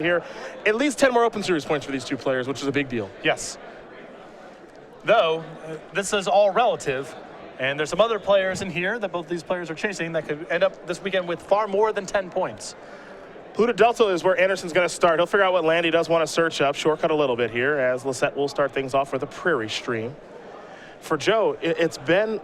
here. At least 10 more Open Series points for these two players, which is a big deal. Yes. Though, this is all relative, and there's some other players in here that both these players are chasing that could end up this weekend with far more than 10 points. Polluted Delta is where Anderson's going to start. He'll figure out what land he does want to search up. Shortcut a little bit here as Lossett will start things off with a Prairie Stream. For Joe, it's been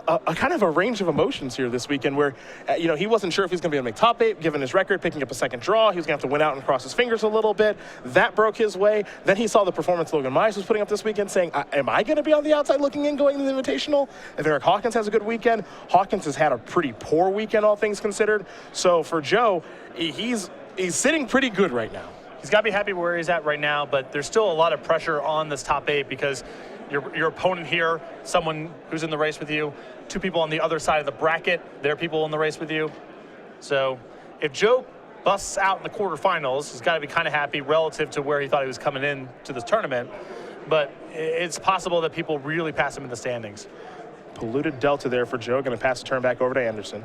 a kind of a range of emotions here this weekend where, he wasn't sure if he's going to be able to make top 8, given his record, picking up a second draw. He was going to have to win out and cross his fingers a little bit. That broke his way. Then he saw the performance Logan Myers was putting up this weekend, saying, am I going to be on the outside looking in going to the Invitational? If Eric Hawkins has a good weekend, Hawkins has had a pretty poor weekend, all things considered. So for Joe, he's sitting pretty good right now. He's got to be happy where he's at right now, but there's still a lot of pressure on this top 8 because your opponent here, someone who's in the race with you, 2 people on the other side of the bracket, they're people in the race with you. So if Joe busts out in the quarterfinals, he's got to be kind of happy relative to where he thought he was coming in to this tournament. But it's possible that people really pass him in the standings. Polluted Delta there for Joe. Going to pass the turn back over to Anderson.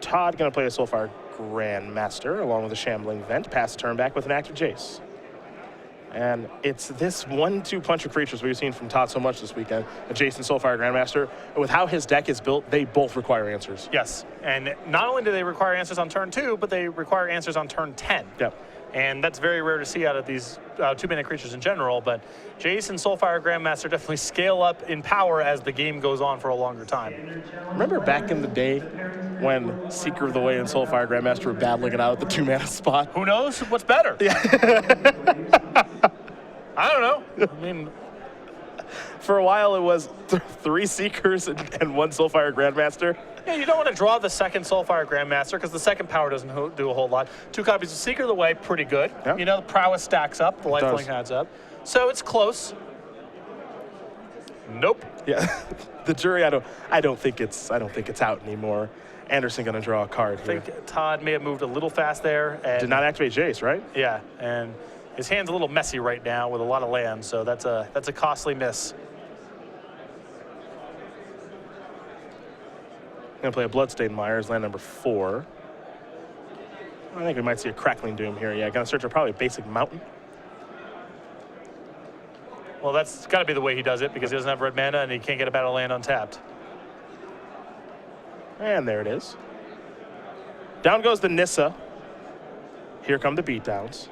Todd going to play a Soulfire Grandmaster along with a Shambling Vent. Pass the turn back with an active Jace. And it's this 1-2 punch of creatures we've seen from Todd so much this weekend. A Jace and Soulfire Grandmaster. With how his deck is built, they both require answers. Yes. And not only do they require answers on turn 2, but they require answers on turn 10. Yep. And that's very rare to see out of these 2-mana creatures in general. But Jace and Soulfire Grandmaster definitely scale up in power as the game goes on for a longer time. Remember back in the day when Seeker of the Way and Soulfire Grandmaster were battling it out at the 2-mana spot? Who knows what's better? Yeah. I don't know. I mean, for a while it was 3 Seekers and 1 Soulfire Grandmaster. Yeah, you don't want to draw the second Soulfire Grandmaster because the second power doesn't do a whole lot. 2 copies of Seeker of the Way, pretty good. Yep. The prowess stacks up, the lifelink adds up. So it's close. Nope. Yeah, the jury. I don't think it's out anymore. Anderson going to draw a card here. I think Todd may have moved a little fast there. And did not activate Jace, right? Yeah, and his hand's a little messy right now with a lot of lands, so that's a costly miss. Going to play a Bloodstained Myers, land number 4. I think we might see a Crackling Doom here. Yeah, going to search for probably a basic Mountain. Well, that's got to be the way he does it because he doesn't have red mana and he can't get a battle land untapped. And there it is. Down goes the Nissa. Here come the beatdowns.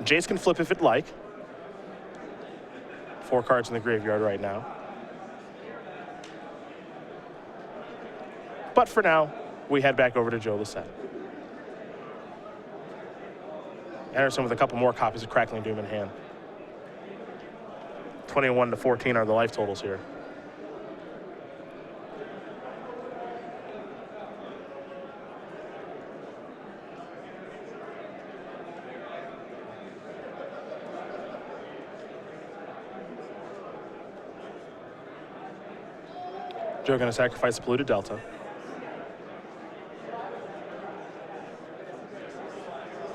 Jace can flip if it like. 4 cards in the graveyard right now. But for now, we head back over to Joe Lossett. Anderson with a couple more copies of Crackling Doom in hand. 21 to 14 are the life totals here. Joe going to sacrifice the Polluted Delta.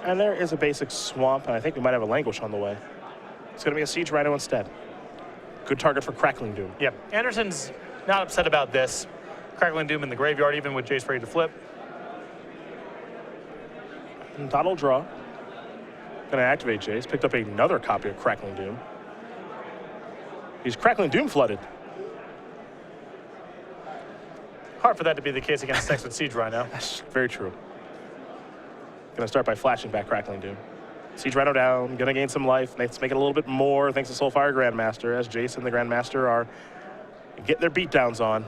And there is a basic Swamp, and I think we might have a Languish on the way. It's going to be a Siege Rhino instead. Good target for Crackling Doom. Yep. Anderson's not upset about this. Crackling Doom in the graveyard, even with Jace ready to flip. And Todd will draw. Going to activate Jace. Picked up another copy of Crackling Doom. He's Crackling Doom flooded. Hard for that to be the case against Sex with Siege Rhino. That's very true. Going to start by flashing back Crackling Doom. Siege Rhino down, going to gain some life. Let's make it a little bit more thanks to Soulfire Grandmaster as Jace and the Grandmaster are getting their beatdowns on.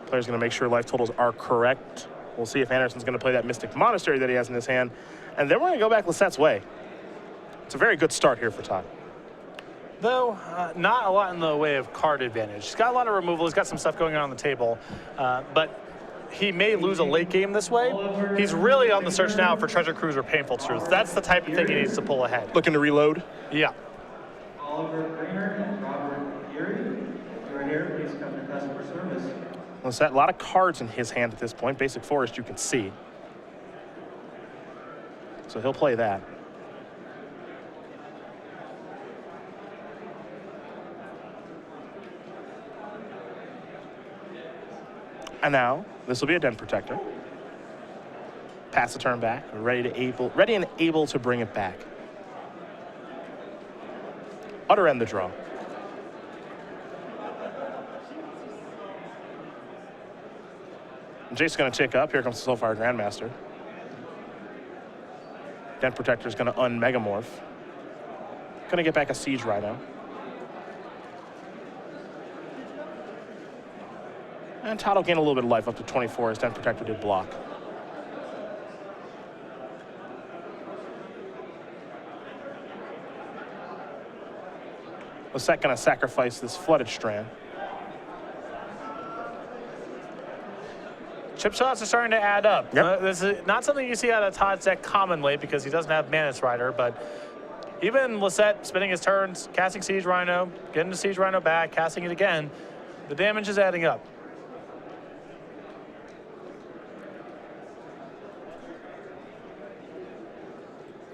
Player's going to make sure life totals are correct. We'll see if Anderson's going to play that Mystic Monastery that he has in his hand. And then we're going to go back Lossett's way. It's a very good start here for Todd. Though, not a lot in the way of card advantage. He's got a lot of removal. He's got some stuff going on the table. But he may lose a late game this way. He's really on the search now for Treasure Cruise or Painful Truth. That's the type of thing he needs to pull ahead. Looking to reload? Yeah. Oliver Greener and Robert Geary, if you're here, please come to customer service. Losett, a lot of cards in his hand at this point. Basic Forest, you can see. So he'll play that. And now, this will be a Den Protector. Pass the turn back, ready and able to bring it back. Utter end the draw. Jace's going to tick up. Here comes the Soulfire Grandmaster. Den Protector's going to un-Megamorph. Going to get back a Siege Rhino. And Todd will gain a little bit of life up to 24 as Den Protector did block. Lossett going to sacrifice this Flooded Strand. Chip shots are starting to add up. Yep. This is not something you see out of Todd's deck commonly because he doesn't have Manus Rider, but even Lossett spending his turns, casting Siege Rhino, getting the Siege Rhino back, casting it again, the damage is adding up.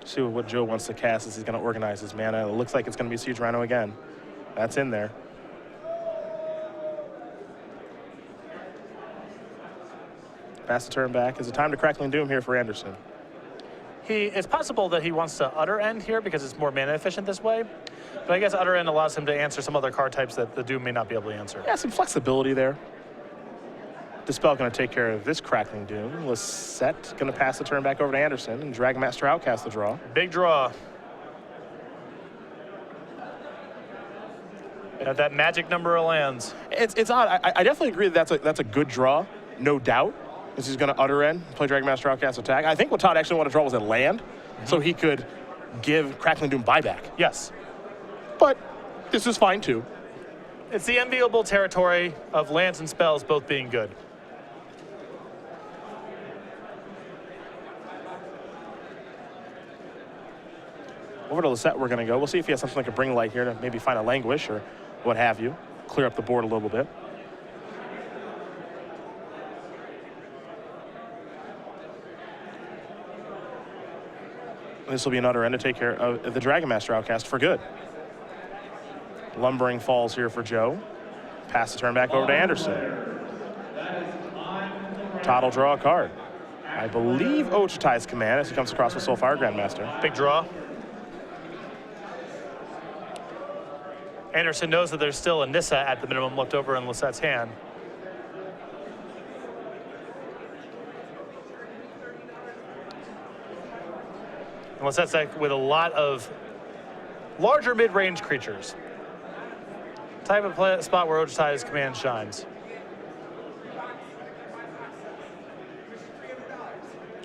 See what Joe wants to cast as he's going to organize his mana. It looks like it's going to be Siege Rhino again. That's in there. Pass the turn back. Is it time to Crackling Doom here for Anderson? It's possible that he wants to Utter End here because it's more mana efficient this way. But I guess Utter End allows him to answer some other card types that the Doom may not be able to answer. Yeah, some flexibility there. Dispel going to take care of this Crackling Doom. Lossett going to pass the turn back over to Anderson and Dragmaster outcast the draw. Big draw. Got that magic number of lands. It's odd. I definitely agree that that's a good draw, no doubt. This is going to Utter End, play Dragmaster outcast attack. I think what Todd actually wanted to draw was a land, so he could give Crackling Doom buyback. Yes. But this is fine too. It's the enviable territory of lands and spells both being good. Over to Lossett we're going to go. We'll see if he has something like a Bring Light here to maybe find a Languish or what have you. Clear up the board a little bit. This will be an Utter End to take care of the Dragonmaster outcast for good. Lumbering Falls here for Joe. Pass the turn back over to Anderson. Todd will draw a card. I believe Ochitai's Command as he comes across with Soulfire Grandmaster. Big draw. Anderson knows that there's still a Nissa at the minimum left over in Lossett's hand. And Lossett's deck with a lot of larger mid-range creatures. Type of spot where Ochitai's Command shines.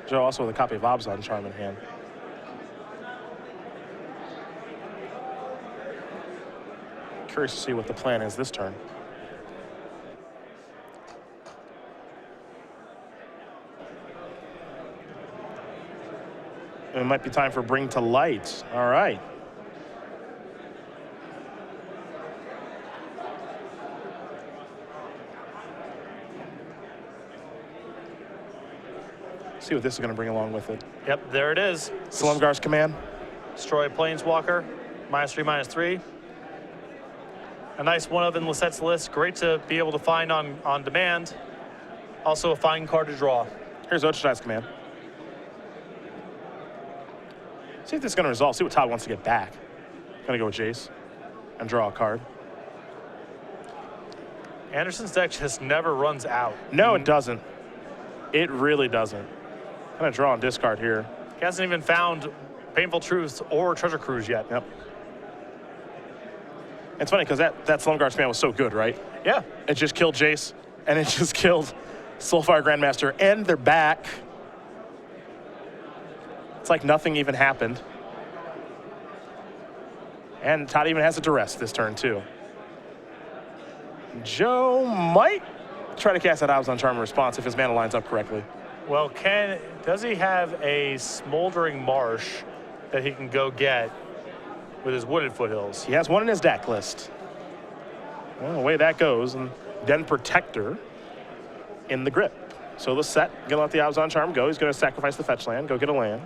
Joe also with a copy of Abzan Charm in hand. Curious to see what the plan is this turn. It might be time for Bring to Light. All right. See what this is going to bring along with it. Yep, there it is. Slumgar's Command. Destroy Planeswalker, -3/-3. A nice one of in Lossett's list. Great to be able to find on demand. Also a fine card to draw. Here's Ochitai's Command. See if this is going to resolve. See what Todd wants to get back. Going to go with Jace and draw a card. Anderson's deck just never runs out. No, it doesn't. It really doesn't. Going to draw and discard here. He hasn't even found Painful Truths or Treasure Cruise yet. Yep. It's funny because that Slumgar's Command was so good, right? Yeah. It just killed Jace, and it just killed Soulfire Grandmaster, and they're back. It's like nothing even happened. And Todd even has it to rest this turn, too. Joe might try to cast that Abzan Charm in response if his mana lines up correctly. Well, does he have a Smoldering Marsh that he can go get with his Wooded Foothills? He has one in his deck list. Well, the way that goes, and Den Protector in the grip. So Lossett gonna let the Abzan Charm go. He's gonna sacrifice the fetch land, go get a land.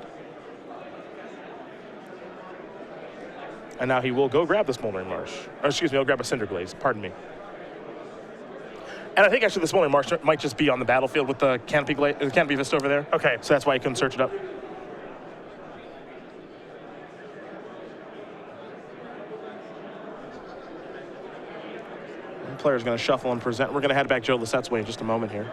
And now he will go grab the Smoldering Marsh. Or excuse me, he'll grab a Cinder Glaze, pardon me. And I think actually this morning Marsh might just be on the battlefield with the canopy vista over there. Okay. So that's why he couldn't search it up. One player's going to shuffle and present. We're going to head back Joe Lissette's way in just a moment here.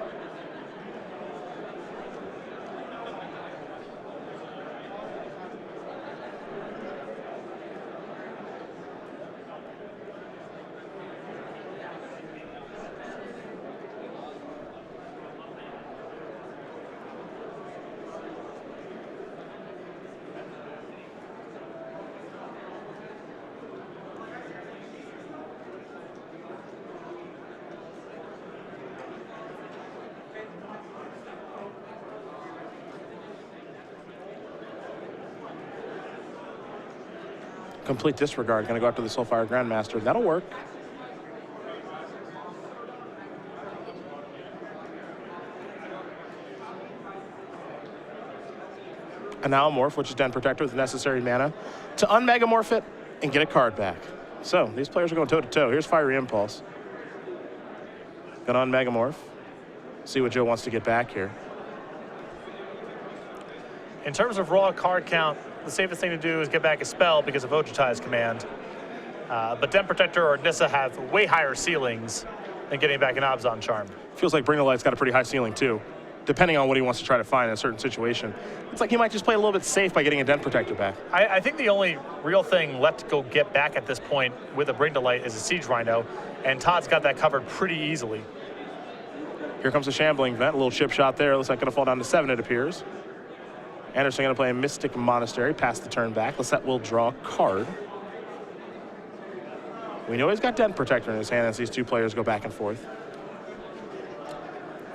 Complete disregard, going to go after the Soulfire Grandmaster. That'll work. And now a morph, which is Den Protector with the necessary mana to unmegamorph it and get a card back. So these players are going toe-to-toe. Here's Fiery Impulse. Gonna unmegamorph. See what Joe wants to get back here. In terms of raw card count, the safest thing to do is get back a spell because of Ojutai's command. But Den Protector or Nissa have way higher ceilings than getting back an Abzan Charm. Feels like Bring the Light's got a pretty high ceiling too, depending on what he wants to try to find in a certain situation. It's like he might just play a little bit safe by getting a Den Protector back. I think the only real thing left to go get back at this point with a Bring to Light is a Siege Rhino, and Todd's got that covered pretty easily. Here comes a Shambling Vent, a little chip shot there. Looks like gonna fall down to 7, it appears. Anderson gonna play a Mystic Monastery, pass the turn back. Lossett will draw a card. We know he's got Den Protector in his hand as these two players go back and forth.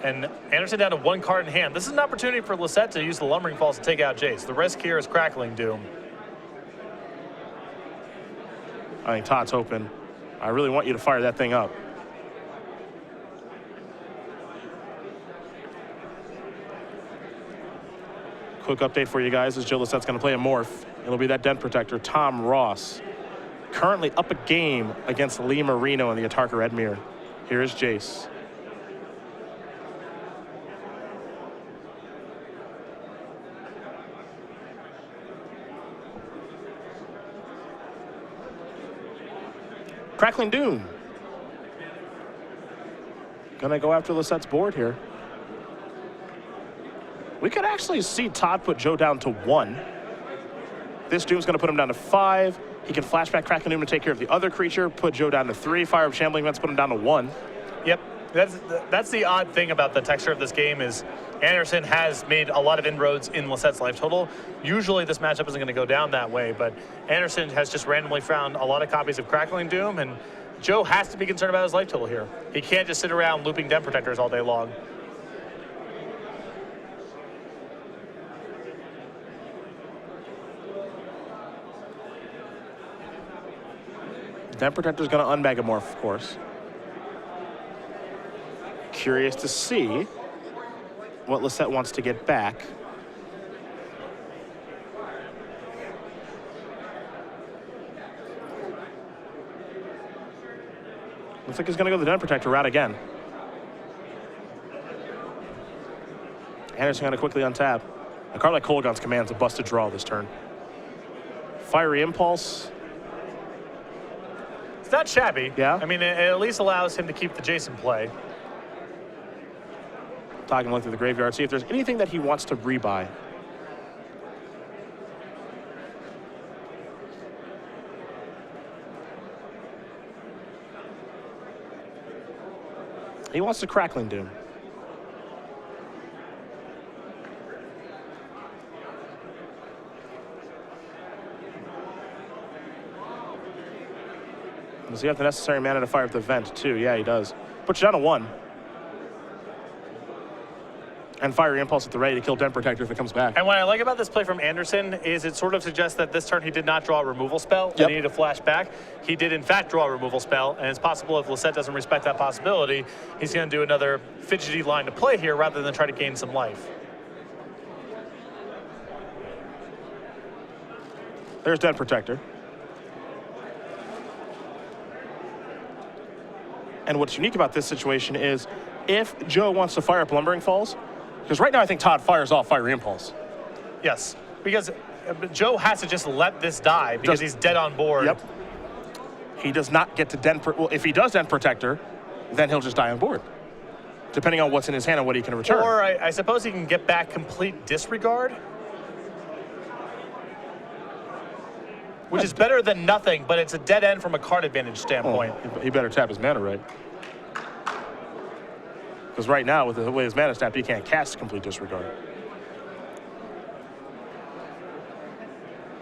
And Anderson down to 1 card in hand. This is an opportunity for Lossett to use the Lumbering Falls to take out Jace. The risk here is Crackling Doom. I think Todd's hoping. I really want you to fire that thing up. Quick update for you guys is Joe Lissette's going to play a morph. It'll be that Den Protector, Tom Ross. Currently up a game against Lee Marino in the Atarka Redmere. Here is Jace. Crackling Doom. Gonna go after Lissette's board here. We could actually see Todd put Joe down to 1. This Doom's gonna put him down to 5. He can flashback Crackling Doom to take care of the other creature, put Joe down to 3. Fire up Shambling Vents, put him down to 1. Yep, that's the odd thing about the texture of this game is Anderson has made a lot of inroads in Lissette's life total. Usually this matchup isn't gonna go down that way, but Anderson has just randomly found a lot of copies of Crackling Doom, and Joe has to be concerned about his life total here. He can't just sit around looping Den Protectors all day long. Den Protector's gonna unmegamorph, of course. Curious to see what Lossett wants to get back. Looks like he's gonna go the Den Protector route again. Anderson gonna quickly untap. A card like Kolaghan's Command's a busted draw this turn. Fiery Impulse. It's not shabby. Yeah. I mean, it at least allows him to keep the Jason play. Todd can look through the graveyard, see if there's anything that he wants to rebuy. He wants to Crackling Doom. Does he have the necessary mana to fire up the vent too? Yeah, he does. Puts you down to 1. And Fiery Impulse at the ready to kill Den Protector if it comes back. And what I like about this play from Anderson is it sort of suggests that this turn he did not draw a removal spell. Yep. And he needed to flash back. He did in fact draw a removal spell, and it's possible if Lossett doesn't respect that possibility, he's going to do another fidgety line to play here rather than try to gain some life. There's Den Protector. And what's unique about this situation is if Joe wants to fire up Lumbering Falls, because right now I think Todd fires off Fiery Impulse. Yes, because Joe has to just let this die because he's dead on board. Yep. He does not get to Den. Well, if he does Den Protector, then he'll just die on board, depending on what's in his hand and what he can return. Or I suppose he can get back complete disregard, which is better than nothing, but it's a dead end from a card advantage standpoint. Oh, he better tap his mana right. Because right now, with the way his mana tapped, he can't cast complete disregard.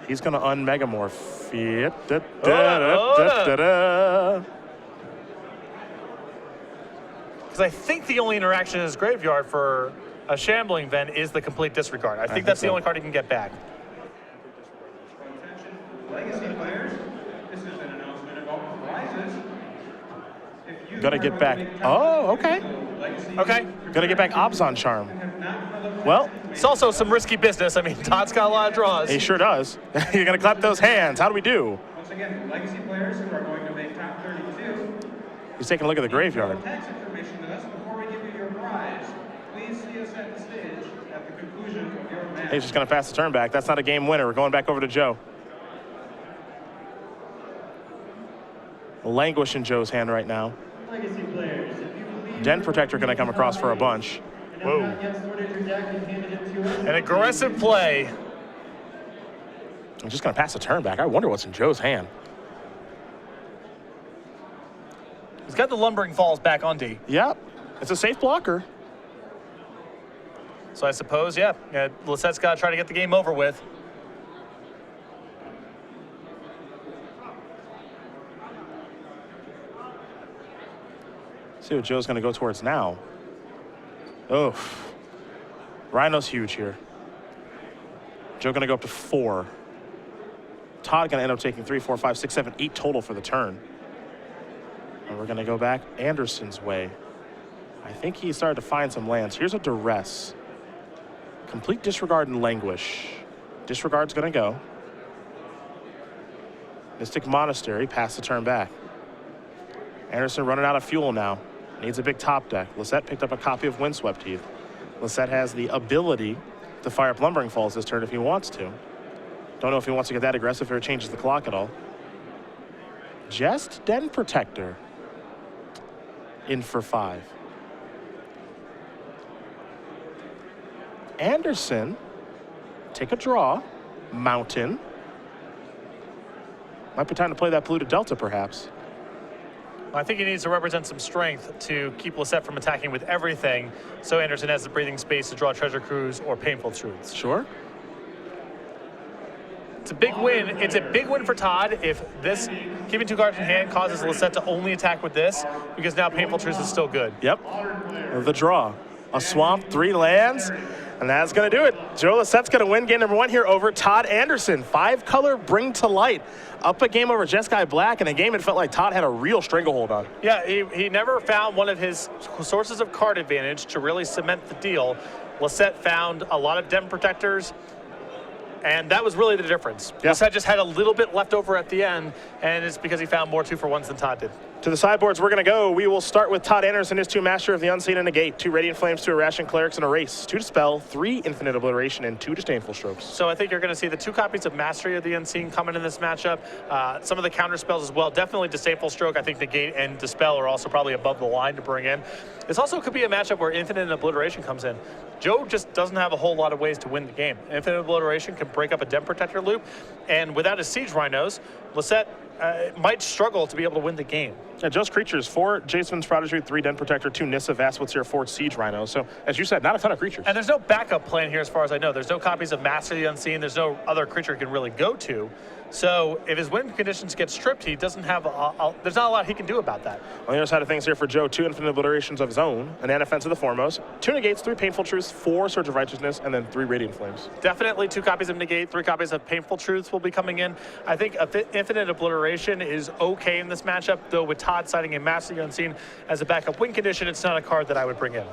He's going to un-Megamorph. Yep. Because I think the only interaction in his graveyard for a Shambling Ven is the complete disregard. I think that's the only card he can get back. Legacy players, this is an announcement about prizes. If you Gotta get back. Oh, okay. Okay. Gotta get back Abzan Charm. Well, it's also some risky business. I mean, Todd's got a lot of draws. he sure does. You're gonna clap those hands. How do we do? Once again, legacy players who are going to make top 32. He's taking a look at the graveyard. Tax information to us before we give you your prize. Please see us at the stage at the conclusion of your match. He's just gonna pass the turn back. That's not a game winner. We're going back over to Joe. Languish in Joe's hand right now. Legacy players, if you believe Den Protector gonna come across for a bunch. Whoa. An aggressive play. I'm just gonna pass the turn back. I wonder what's in Joe's hand. He's got the Lumbering Falls back on D. Yep, it's a safe blocker. So I suppose, yeah, Lossett's got to try to get the game over with. See what Joe's gonna go towards now. Oh, Rhino's huge here. Joe gonna go up to 4. Todd gonna end up taking 3, 4, 5, 6, 7, 8 total for the turn. And we're gonna go back Anderson's way. I think he started to find some lands. Here's a Duress. Complete Disregard and Languish. Disregard's gonna go. Mystic Monastery, pass the turn back. Anderson running out of fuel now. Needs a big top deck. Lossett picked up a copy of Windswept Heath. Lossett has the ability to fire up Lumbering Falls this turn if he wants to. Don't know if he wants to get that aggressive or it changes the clock at all. Just Den Protector. In for 5. Anderson, take a draw. Mountain. Might be time to play that Polluted Delta, perhaps. I think he needs to represent some strength to keep Lossett from attacking with everything, so Anderson has the breathing space to draw Treasure Cruise or Painful Truths. Sure. It's a big win. It's a big win for Todd if this keeping 2 cards in hand causes Lossett to only attack with this, because now Painful Truths is still good. Yep. The draw. A swamp, 3 lands, and that's going to do it. Joe Lossett's going to win game number 1 here over Todd Anderson. 5-color Bring to Light. Up a game over Jeskai Black, in a game it felt like Todd had a real stranglehold on. Yeah, he never found one of his sources of card advantage to really cement the deal. Lossett found a lot of Den Protectors, and that was really the difference. Yeah. Lossett just had a little bit left over at the end, and it's because he found more 2-for-1s than Todd did. To the sideboards we're going to go. We will start with Todd Anderson, his 2 Master of the Unseen and Negate, 2 Radiant Flames, 2 Irrational Clerics, and Erase, 2 Dispel, 3 Infinite Obliteration, and 2 Disdainful Strokes. So I think you're going to see the 2 copies of Mastery of the Unseen coming in this matchup. Some of the counter spells as well. Definitely Disdainful Stroke. I think Negate and Dispel are also probably above the line to bring in. This also could be a matchup where Infinite Obliteration comes in. Joe just doesn't have a whole lot of ways to win the game. Infinite Obliteration can break up a Den Protector loop, and without his Siege Rhinos, Lossett might struggle to be able to win the game. Yeah, Joe's creatures, 4 Jason's Prodigy, 3 Den Protector, 2 Nissa, Vastwood's here, 4 Siege Rhino. So, as you said, not a ton of creatures. And there's no backup plan here as far as I know. There's no copies of Master of the Unseen. There's no other creature he can really go to. So if his win conditions get stripped, he doesn't have there's not a lot he can do about that. On the other side of things here for Joe, 2 Infinite Obliterations of his own, an Offense of the Foremost, 2 Negates, 3 Painful Truths, 4 Surge of Righteousness, and then 3 Radiant Flames. Definitely 2 copies of Negate, 3 copies of Painful Truths will be coming in. I think Infinite Obliteration is okay in this matchup, though with Todd citing a Master of the Unseen as a backup win condition, it's not a card that I would bring in.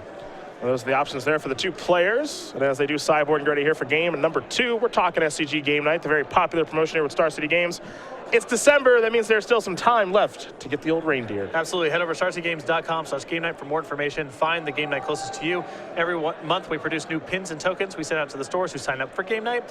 Well, those are the options there for the 2 players. And as they do sideboarding ready here for game number 2, we're talking SCG Game Night, the very popular promotion here with Star City Games. it's December. That means there's still some time left to get the old reindeer. Absolutely. Head over to StarCityGames.com/game night for more information. Find the game night closest to you. Every month we produce new pins and tokens we send out to the stores who sign up for game night.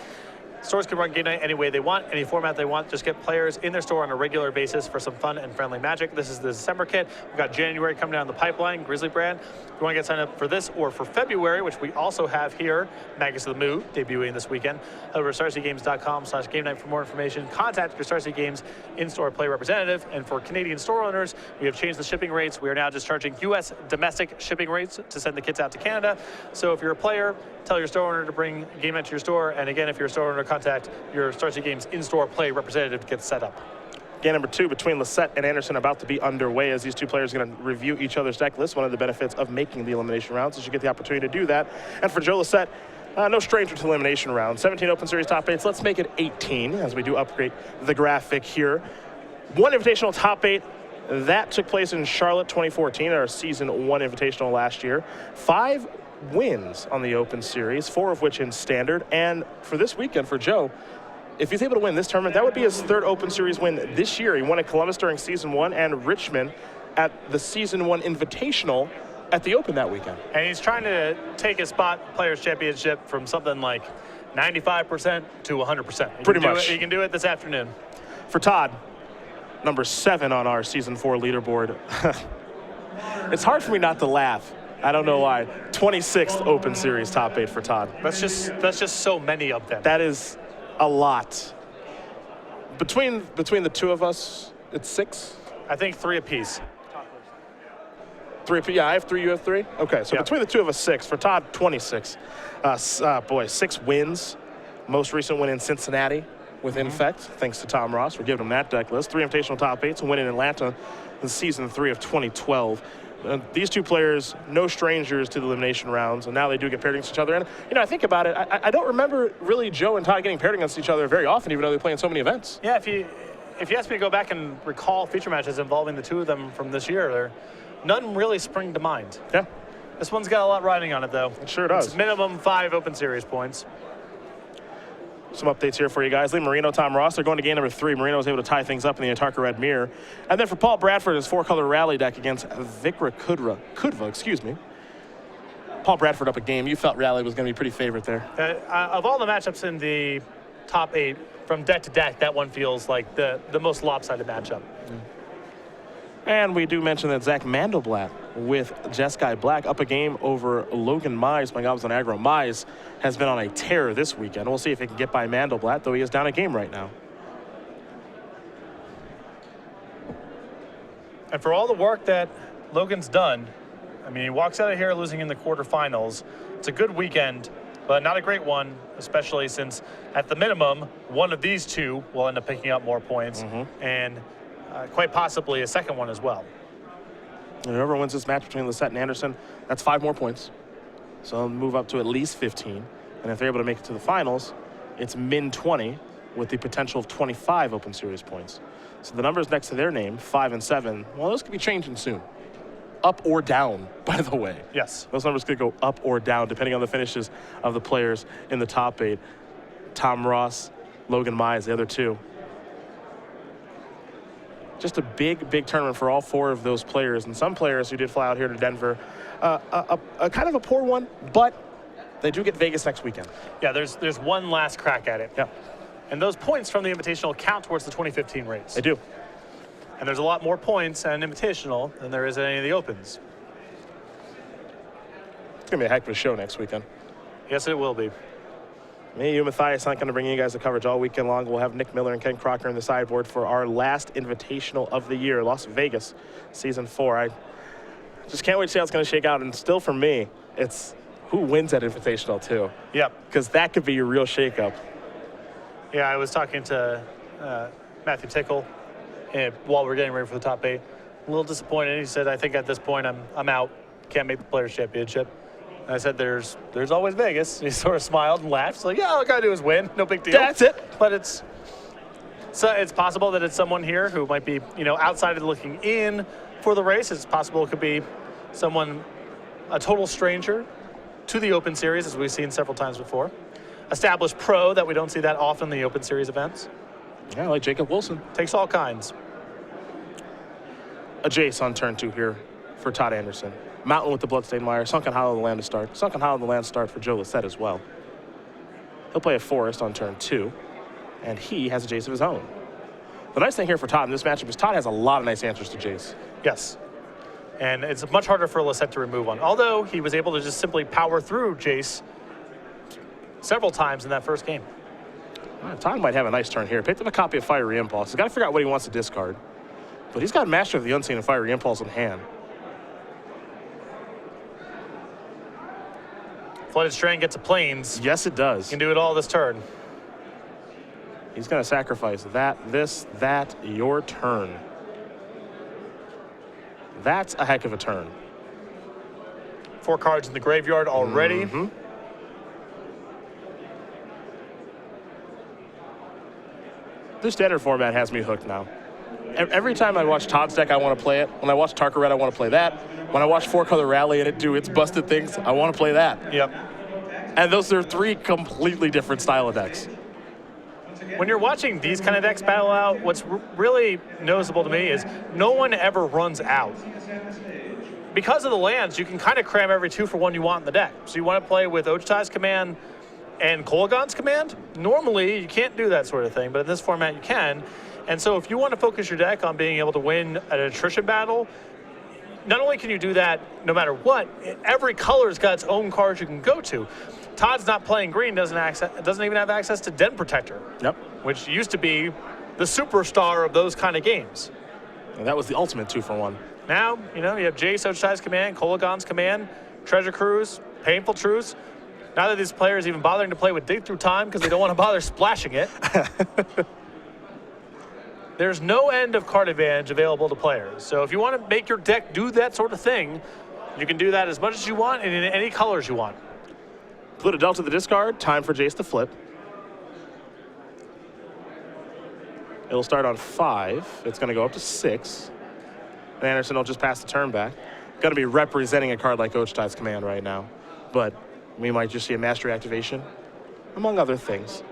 Stores can run game night any way they want, any format they want. Just get players in their store on a regular basis for some fun and friendly magic. This is the December kit. We've got January coming down the pipeline, Grizzly brand. If you want to get signed up for this or for February, which we also have here, Magus of the Moo, debuting this weekend. Head over to StarCityGames.com/game night for more information. Contact your Star City Games in-store play representative. And for Canadian store owners, we have changed the shipping rates. We are now just charging U.S. domestic shipping rates to send the kits out to Canada. So if you're a player, tell your store owner to bring game night to your store. And again, if you're a store owner, contact your Star City Games in-store play representative to get set up. Game number 2 between Lossett and Anderson about to be underway as these two players are going to review each other's deck list. One of the benefits of making the elimination rounds is you get the opportunity to do that. And for Joe Lossett, no stranger to elimination rounds. 17 Open Series top 8s. Let's make it 18 as we do upgrade the graphic here. 1 invitational top 8. That took place in Charlotte 2014, our season 1 invitational last year. 5 wins on the Open Series, 4 of which in standard. And for this weekend for Joe, if he's able to win this tournament, that would be his 3rd Open Series win this year. He won at Columbus during season 1 and Richmond at the season 1 invitational at the Open that weekend. And he's trying to take his spot Players Championship from something like 95% to 100%. Pretty much. He can do it this afternoon. For Todd, number 7 on our season 4 leaderboard. It's hard for me not to laugh. I don't know why. 26th Open Series top 8 for Todd. That's just so many of them. That is a lot. Between the two of us, it's 6? I think 3 apiece. 3 apiece? Yeah, I have 3, you have 3? Okay, so between the two of us, 6. For Todd, 26. 6 wins. Most recent win in Cincinnati with Infect, thanks to Tom Ross. We're giving him that deck list. 3 invitational top 8s, a win in Atlanta in season 3 of 2012. These two players, no strangers to the elimination rounds, and now they do get paired against each other. And, I think about it, I don't remember really Joe and Todd getting paired against each other very often, even though they play in so many events. Yeah, if you ask me to go back and recall feature matches involving the two of them from this year, none really spring to mind. Yeah. This one's got a lot riding on it, though. It sure does. It's minimum 5 Open Series points. Some updates here for you guys. Lee Marino, Tom Ross, they're going to game number 3. Marino was able to tie things up in the Antarctica Red Mirror. And then for Paul Bradford, his 4-color rally deck against Vikra Kudva. Paul Bradford up a game. You felt rally was going to be pretty favorite there. Of all the matchups in the top 8, from deck to deck, that one feels like the most lopsided matchup. And we do mention that Zach Mandelblatt with Jeskai Black up a game over Logan Mize by Gobs on Aggro. Mize has been on a tear this weekend. We'll see if he can get by Mandelblatt, though he is down a game right now. And for all the work that Logan's done, I mean, he walks out of here losing in the quarterfinals. It's a good weekend, but not a great one, especially since at the minimum, one of these two will end up picking up more points. And quite possibly a second one as well. Whoever wins this match between Lossett and Anderson, that's 5 more points. So they'll move up to at least 15. And if they're able to make it to the finals, it's min 20 with the potential of 25 Open Series points. So the numbers next to their name, 5 and 7, well, those could be changing soon. Up or down, by the way. Yes. Those numbers could go up or down depending on the finishes of the players in the top 8. Tom Ross, Logan Mize, the other two. Just a big tournament for all 4 of those players. And some players who did fly out here to Denver, a kind of a poor one, but they do get Vegas next weekend. Yeah, there's one last crack at it. Yeah. And those points from the Invitational count towards the 2015 race. They do. And there's a lot more points at an Invitational than there is at any of the Opens. It's going to be a heck of a show next weekend. Yes, it will be. Me, you, Matthias, not going to bring you guys the coverage all weekend long. We'll have Nick Miller and Ken Crocker in the sideboard for our last Invitational of the year, Las Vegas, Season 4. I just can't wait to see how it's going to shake out. And still for me, it's who wins that Invitational too. Yep. Because that could be your real shakeup. Yeah, I was talking to Matthew Tickle while we were getting ready for the top 8. A little disappointed. He said, I think at this point I'm out. Can't make the Players' Championship. And I said, there's always Vegas. He sort of smiled and laughed. He's like, yeah, all I got to do is win. No big deal. That's it. But it's possible that it's someone here who might be, outside of looking in for the race. It's possible it could be someone, a total stranger to the Open Series, as we've seen several times before. Established pro that we don't see that often in the Open Series events. Yeah, like Jacob Wilson. Takes all kinds. A Jace on turn 2 here for Todd Anderson. Mountain with the Bloodstained Mire. Sunken Hollow of the land to start. Sunken Hollow of the land to start for Joe Lossett as well. He'll play a Forest on turn 2. And he has a Jace of his own. The nice thing here for Todd in this matchup is Todd has a lot of nice answers to Jace. Yes. And it's much harder for Lossett to remove one. Although he was able to just simply power through Jace several times in that first game. Todd might have a nice turn here. Picked up a copy of Fiery Impulse. He's got to figure out what he wants to discard. But he's got Master of the Unseen and Fiery Impulse in hand. Flooded Strand gets a Plains. Yes, it does. He can do it all this turn. He's going to sacrifice that, this, that, your turn. That's a heck of a turn. 4 cards in the graveyard already. Mm-hmm. This standard format has me hooked now. Every time I watch Todd's deck, I want to play it. When I watch Tarkaret, I want to play that. When I watch 4-Color Rally and it do its busted things, I want to play that. Yep. And those are 3 completely different style of decks. When you're watching these kind of decks battle out, what's really noticeable to me is no one ever runs out. Because of the lands, you can kind of cram every 2 for 1 you want in the deck. So you want to play with Ojutai Command and Kolaghan's Command. Normally, you can't do that sort of thing, but in this format, you can. And so if you want to focus your deck on being able to win an attrition battle, not only can you do that no matter what, every color's got its own cards you can go to. Todd's not playing green, doesn't even have access to Den Protector. Yep. Which used to be the superstar of those kind of games. And that was the ultimate 2 for 1. Now, you have Jace, Ojutai Command, Kolaghan's Command, Treasure Cruise, Painful Truce. Neither of these players even bothering to play with Dig Through Time because they don't want to bother splashing it. There's no end of card advantage available to players. So if you want to make your deck do that sort of thing, you can do that as much as you want and in any colors you want. Pluto Delta the discard. Time for Jace to flip. It'll start on 5. It's going to go up to 6. And Anderson will just pass the turn back. Going to be representing a card like Ochitai's Command right now. But we might just see a Mastery activation, among other things.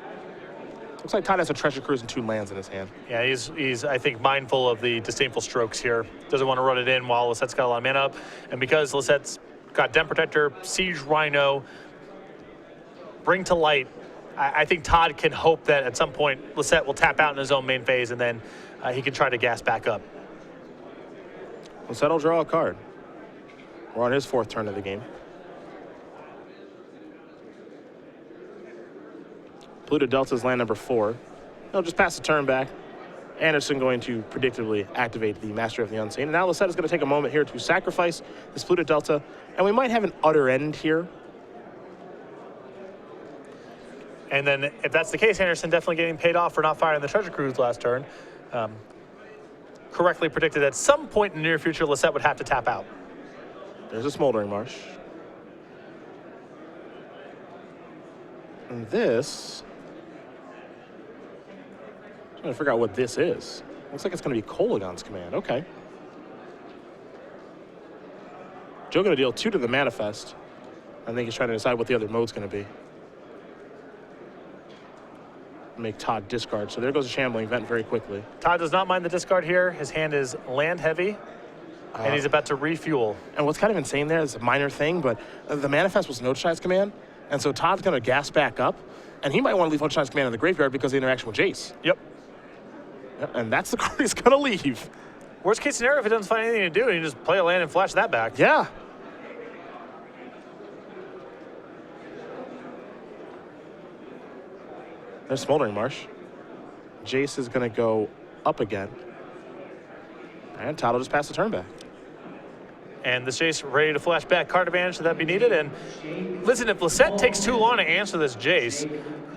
Looks like Todd has a Treasure Cruise and 2 lands in his hand. Yeah, he's I think, mindful of the Disdainful Strokes here. Doesn't want to run it in while Lossett's got a lot of mana up. And because Lossett's got Den Protector, Siege Rhino, Bring to Light, I think Todd can hope that at some point Lossett will tap out in his own main phase and then he can try to gas back up. Lossett will draw a card. We're on his 4th turn of the game. Pluto Delta's land number 4. He'll just pass the turn back. Anderson going to predictably activate the Master of the Unseen. And now Lossett is going to take a moment here to sacrifice this Pluto Delta. And we might have an utter end here. And then if that's the case, Anderson definitely getting paid off for not firing the Treasure Cruise last turn. Correctly predicted at some point in the near future, Lossett would have to tap out. There's a Smoldering Marsh. And this... I'm trying to figure out what this is. Looks like it's going to be Kolaghan's Command. Okay. Joe going to deal 2 to the Manifest. I think he's trying to decide what the other mode's going to be. Make Todd discard. So there goes a Shambling Vent very quickly. Todd does not mind the discard here. His hand is land heavy, and he's about to refuel. And what's kind of insane there is a minor thing, but the Manifest was an Ochitai's Command, and so Todd's going to gas back up, and he might want to leave Ochitai's Command in the graveyard because of the interaction with Jace. Yep. Yeah, and that's the card he's going to leave. Worst case scenario, if he doesn't find anything to do, he just play a land and flash that back. Yeah. There's Smoldering Marsh. Jace is going to go up again. And Todd will just pass the turn back. And this Jace ready to flash back card advantage should that be needed. And listen, if Lossett takes too long to answer this Jace,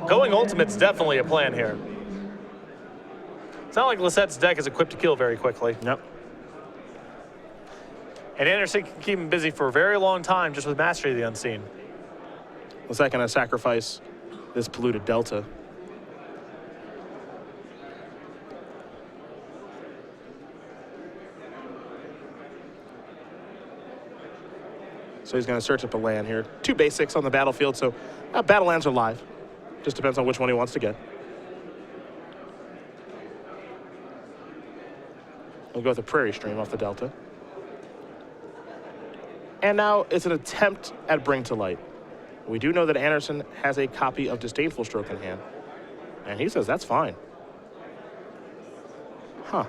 going Ultimate's definitely a plan here. It's not like Lossett's deck is equipped to kill very quickly. Yep. And Anderson can keep him busy for a very long time just with Mastery of the Unseen. Lossett going to sacrifice this Polluted Delta. So he's going to search up a land here. 2 basics on the battlefield, so battle lands are live. Just depends on which one he wants to get. We'll go with a Prairie Stream off the Delta. And now it's an attempt at Bring to Light. We do know that Anderson has a copy of Disdainful Stroke in hand. And he says that's fine. Huh.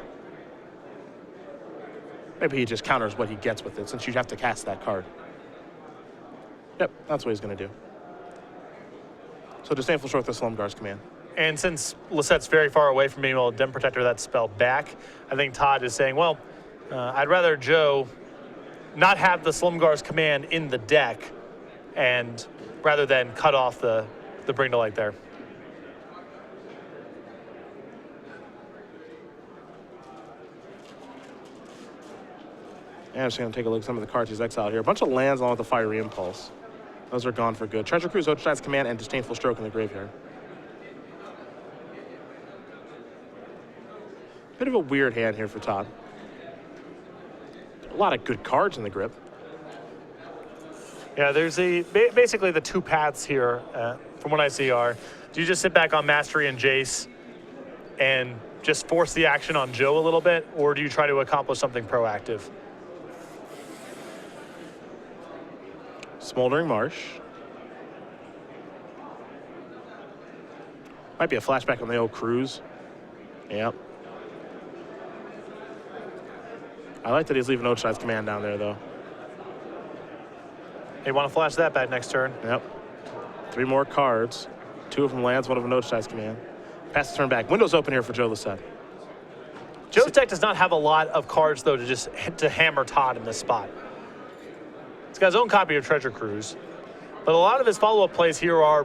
Maybe he just counters what he gets with it since you have to cast that card. Yep, that's what he's going to do. So Disdainful Stroke the Slumgar's command. And since Lossette's very far away from being able to Den Protector that spell back, I think Todd is saying, well, I'd rather Joe not have the Slumgar's command in the deck and rather than cut off the Bring to Light there. And I'm just going to take a look at some of the cards he's exiled here. A bunch of lands along with the Fiery Impulse. Those are gone for good. Treasure Cruise, Oceanside's Command, and Disdainful Stroke in the graveyard. Bit of a weird hand here for Todd. A lot of good cards in the grip. Yeah, there's basically the two paths here, from what I see, are do you just sit back on Mastery and Jace and just force the action on Joe a little bit, or do you try to accomplish something proactive? Smoldering Marsh. Might be a flashback on the old cruise. Yep. I like that he's leaving Oceanside's Command down there, though. Hey, want to flash that back next turn? Yep. 3 more cards. 2 of them lands, 1 of them Oceanside's Command. Pass the turn back. Window's open here for Joe Lossett. Joe's deck does not have a lot of cards, though, to hammer Todd in this spot. He's got his own copy of Treasure Cruise, but a lot of his follow-up plays here are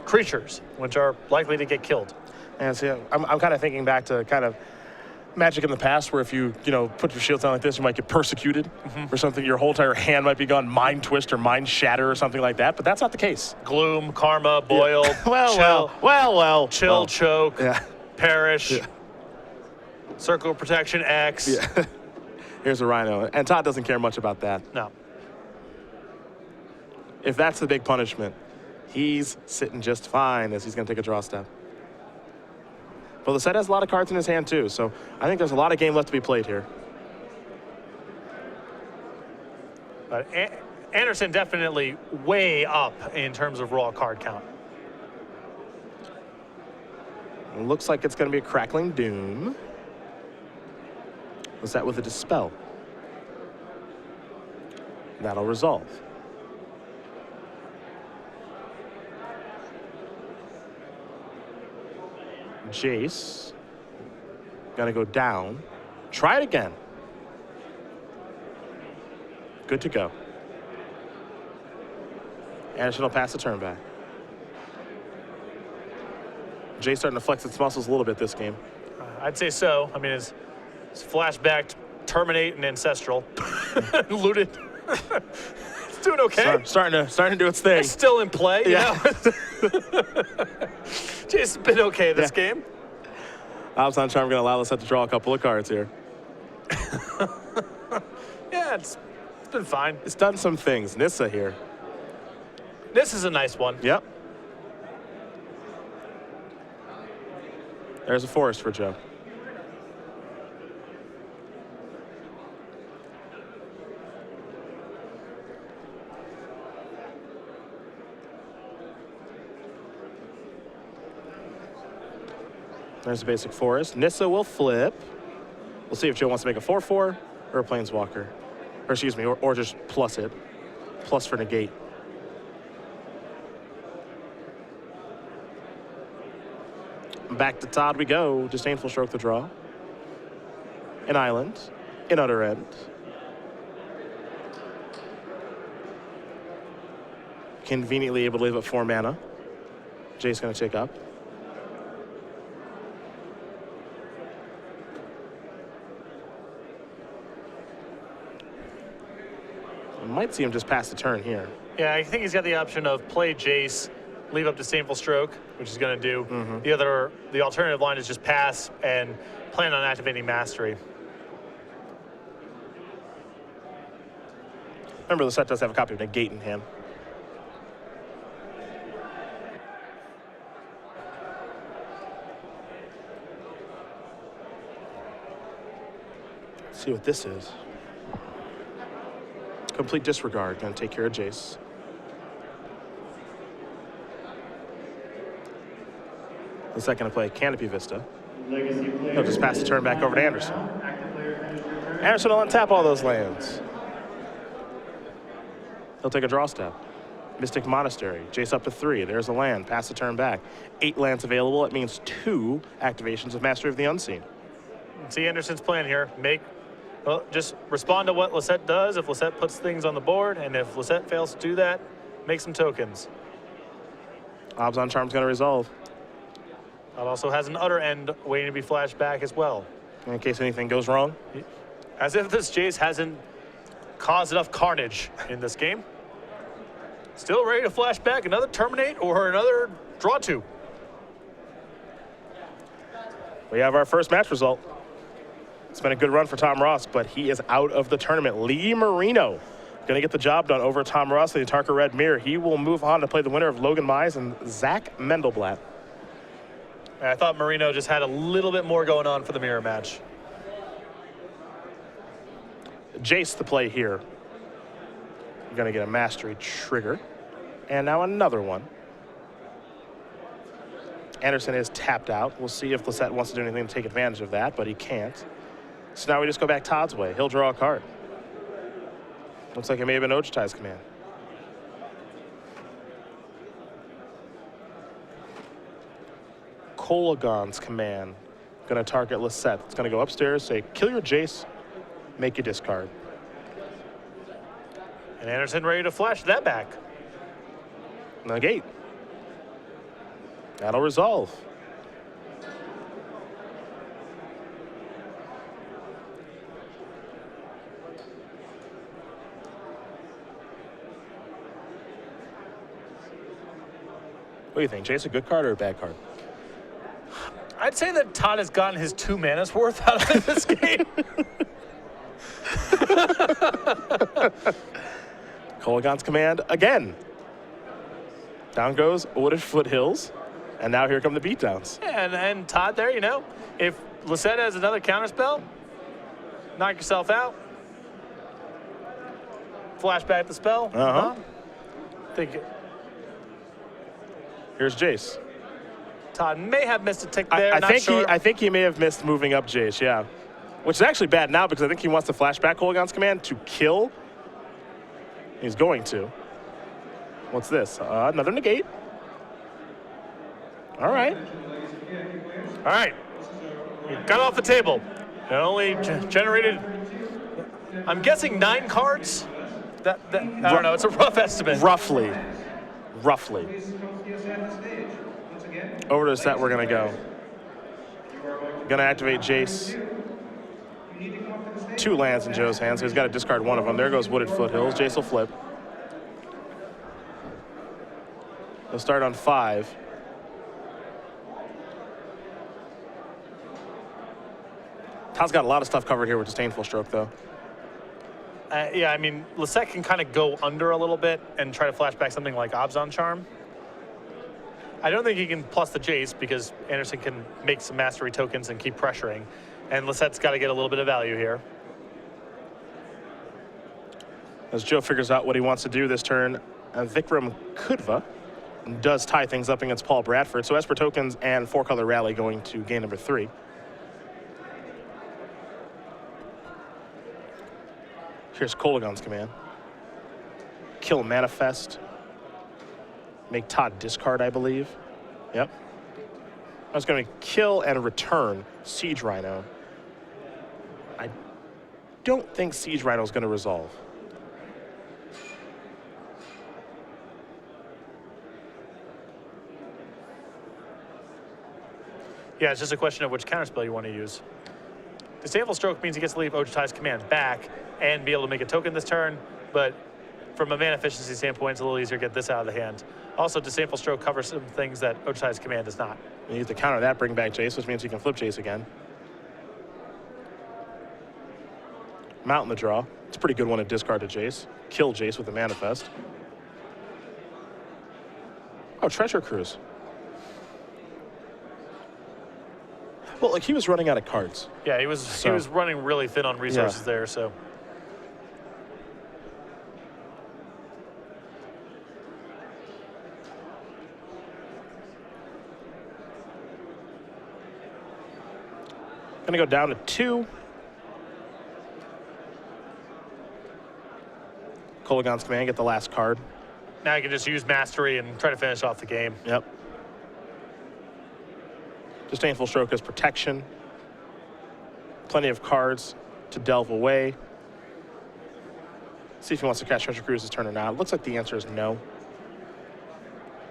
creatures, which are likely to get killed. And see, I'm kind of thinking back to kind of Magic in the past, where if you put your shields down like this, you might get persecuted or something. Your whole entire hand might be gone. Mind Twist or Mind Shatter or something like that. But that's not the case. Gloom, Karma, Boil, well. Chill, Choke, Yeah. Perish, Yeah. Circle of Protection, X. Yeah. Here's a Rhino, and Todd doesn't care much about that. No. If that's the big punishment, he's sitting just fine as he's going to take a draw step. But the set has a lot of cards in his hand too, so I think there's a lot of game left to be played here. But Anderson definitely way up in terms of raw card count. It looks like it's going to be a Crackling Doom. Was that with a Dispel? That'll resolve. Jace. Gonna go down. Try it again. Good to go. Anderson will pass the turn back. Jace starting to flex its muscles a little bit this game. I'd say so. I mean, it's flashback, Terminate, and Ancestral. Looted. It's doing okay. Starting to do its thing. It's still in play. Yeah. Jace's been okay this game. Absalom Charm going to allow us to draw a couple of cards here. Yeah, it's been fine. It's done some things. Nissa here. This is a nice one. Yep. There's a forest for Joe. There's a basic forest. Nissa will flip. We'll see if Joe wants to make a 4/4 or a Planeswalker. Or excuse me, or just plus it. Plus for negate. Back to Todd we go. Disdainful Stroke the draw. An island. An Utter End. Conveniently able to leave at 4 mana. Jay's going to take up. Might see him just pass the turn here. Yeah, I think he's got the option of play Jace, leave up Disdainful Stroke, which he's going to do. The alternative line is just pass and plan on activating Mastery. Remember, the set does have a copy of Negate in hand. See what this is. Complete disregard. Gonna take care of Jace. The second to play Canopy Vista. Legacy player. He'll just pass the turn back over to Anderson. Active player finish your turn. Anderson will untap all those lands. He'll take a draw step. Mystic Monastery. Jace up to 3. There's a land. Pass the turn back. 8 lands available. It means 2 activations of Mastery of the Unseen. See Anderson's plan here. Well, just respond to what Lossett does. If Lossett puts things on the board, and if Lossett fails to do that, make some tokens. Abzan Charm's going to resolve. It also has an utter end waiting to be flashed back as well. In case anything goes wrong. As if this Jace hasn't caused enough carnage in this game. Still ready to flash back another terminate or another draw 2. We have our first match result. It's been a good run for Tom Ross, but he is out of the tournament. Lee Marino going to get the job done over Tom Ross in the Tarka Red Mirror. He will move on to play the winner of Logan Mize and Zach Mendelblatt. I thought Marino just had a little bit more going on for the mirror match. Jace the play here. Going to get a Mastery trigger. And now another one. Anderson is tapped out. We'll see if Lossett wants to do anything to take advantage of that, but he can't. So now we just go back Todd's way. He'll draw a card. Looks like it may have been Ojutai's command. Kolagon's command. Going to target Lossett. It's going to go upstairs, say, kill your Jace, make you discard. And Anderson ready to flash that back. Negate. That'll resolve. What do you think, Jace? A good card or a bad card? I'd say that Todd has gotten his 2 mana's worth out of this game. Kolagon's command again. Down goes Wooded Foothills. And now here come the beatdowns. And Todd there, you know, if Lossett has another counterspell, knock yourself out. Flashback the spell. Here's Jace. Todd may have missed a tick there. I think he may have missed moving up Jace, yeah. Which is actually bad now because I think he wants to flashback Kolagon's command to kill. He's going to. What's this? Another negate. All right. All right. You got off the table. It only generated, I'm guessing 9 cards. I don't know. It's a rough estimate. Roughly. Over to the set we're going to go. Going to activate Jace. 2 lands in Joe's hands, so he's got to discard one of them. There goes Wooded Foothills. Jace will flip. He'll start on 5. Todd's got a lot of stuff covered here with Disdainful Stroke, though. Yeah, I mean, Lossett can kind of go under a little bit and try to flash back something like Abzan Charm. I don't think he can plus the Jace because Anderson can make some Mastery tokens and keep pressuring. And Lossett's got to get a little bit of value here. As Joe figures out what he wants to do this turn, Vikram Kudva does tie things up against Paul Bradford. So Esper tokens and 4-color rally going to game number 3. Here's Kolagon's command. Kill Manifest. Make Todd discard, I believe. Yep. I was going to kill and return Siege Rhino. I don't think Siege Rhino is going to resolve. Yeah, it's just a question of which counterspell you want to use. Disdainful Stroke means he gets to leave Ojutai's command back and be able to make a token this turn, but from a mana efficiency standpoint, it's a little easier to get this out of the hand. Also, Disdainful Stroke covers some things that Ojutai's command does not. You need to counter that, bring back Jace, which means you can flip Jace again. Mountain the draw. It's a pretty good one to discard to Jace. Kill Jace with the Manifest. Oh, Treasure Cruise. Well, like he was running out of cards. Yeah, he was running really thin on resources there. So. Gonna go down to 2. Kolagon's command, get the last card. Now you can just use Mastery and try to finish off the game. Yep. Disdainful Stroke as protection. Plenty of cards to delve away. See if he wants to cast Treasure Cruise his turn or not. Looks like the answer is no.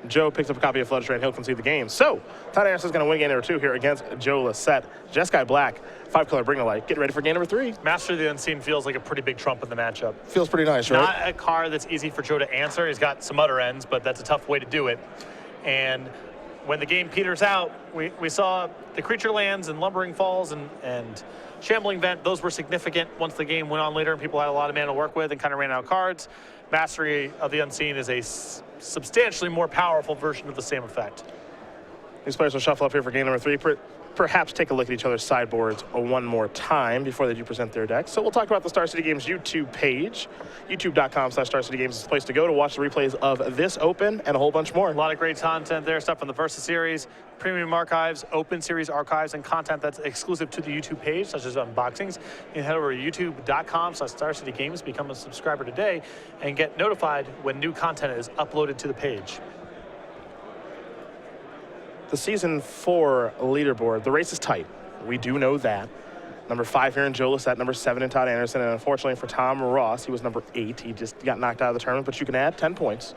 Joe picks up a copy of Floodstray and he'll concede the game. So, Todd Anderson's going to win game number 2 here against Joe Lossett. Jeskai Black, 5-color Bring to Light. Get ready for game number 3. Master of the Unseen feels like a pretty big trump in the matchup. Feels pretty nice, right? Not a card that's easy for Joe to answer. He's got some other ends, but that's a tough way to do it. And when the game peters out, we saw the Creature Lands and Lumbering Falls and Shambling Vent. Those were significant once the game went on later and people had a lot of mana to work with and kind of ran out of cards. Mastery of the Unseen is a substantially more powerful version of the same effect. These players will shuffle up here for game number 3. Perhaps take a look at each other's sideboards one more time before they do present their decks. So we'll talk about the Star City Games YouTube page. YouTube.com/Star City Games is the place to go to watch the replays of this Open and a whole bunch more. A lot of great content there, stuff from the Versus series, premium archives, Open series archives, and content that's exclusive to the YouTube page, such as unboxings. You can head over to youtube.com/Star City Games, become a subscriber today, and get notified when new content is uploaded to the page. The Season 4 leaderboard, the race is tight. We do know that. Number 5 here in Joe Lossett, number 7 in Todd Anderson, and unfortunately for Tom Ross, he was number 8. He just got knocked out of the tournament, but you can add 10 points,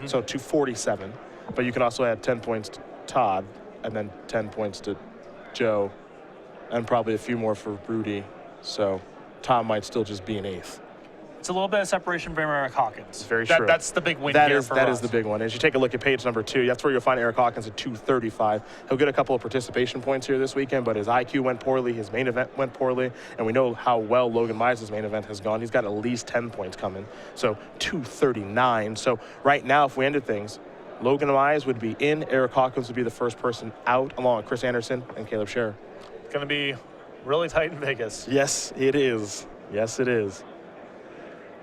so 247. But you can also add 10 points to Todd, and then 10 points to Joe, and probably a few more for Rudy. So Tom might still just be an 8th. It's a little bit of separation from Eric Hawkins. Very true. That's the big win That here is for that Ross. is the big one. As you take a look at page number 2, that's where you'll find Eric Hawkins at 235. He'll get a couple of participation points here this weekend, but his IQ went poorly, his main event went poorly, and we know how well Logan Mize' main event has gone. He's got at least 10 points coming, so 239. So right now, if we ended things, Logan Mize would be in, Eric Hawkins would be the first person out, along with Chris Anderson and Caleb Scherer. It's going to be really tight in Vegas. Yes, it is. Yes, it is.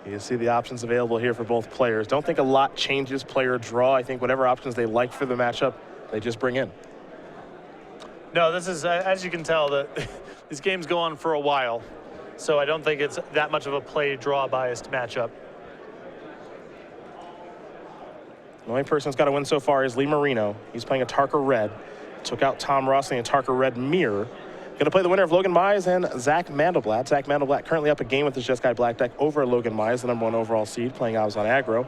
You see the options available here for both players. Don't think a lot changes player draw. I think whatever options they like for the matchup, they just bring in. No, this is, as you can tell, these games go on for a while. So I don't think it's that much of a play draw biased matchup. The only person that's got to win so far is Lee Marino. He's playing a Tarka Red. Took out Tom Ross in a Tarka Red mirror. Going to play the winner of Logan Mize and Zach Mandelblatt. Zach Mandelblatt currently up a game with his Jeskai Black deck over Logan Mize, the #1 overall seed, playing Amazon Aggro.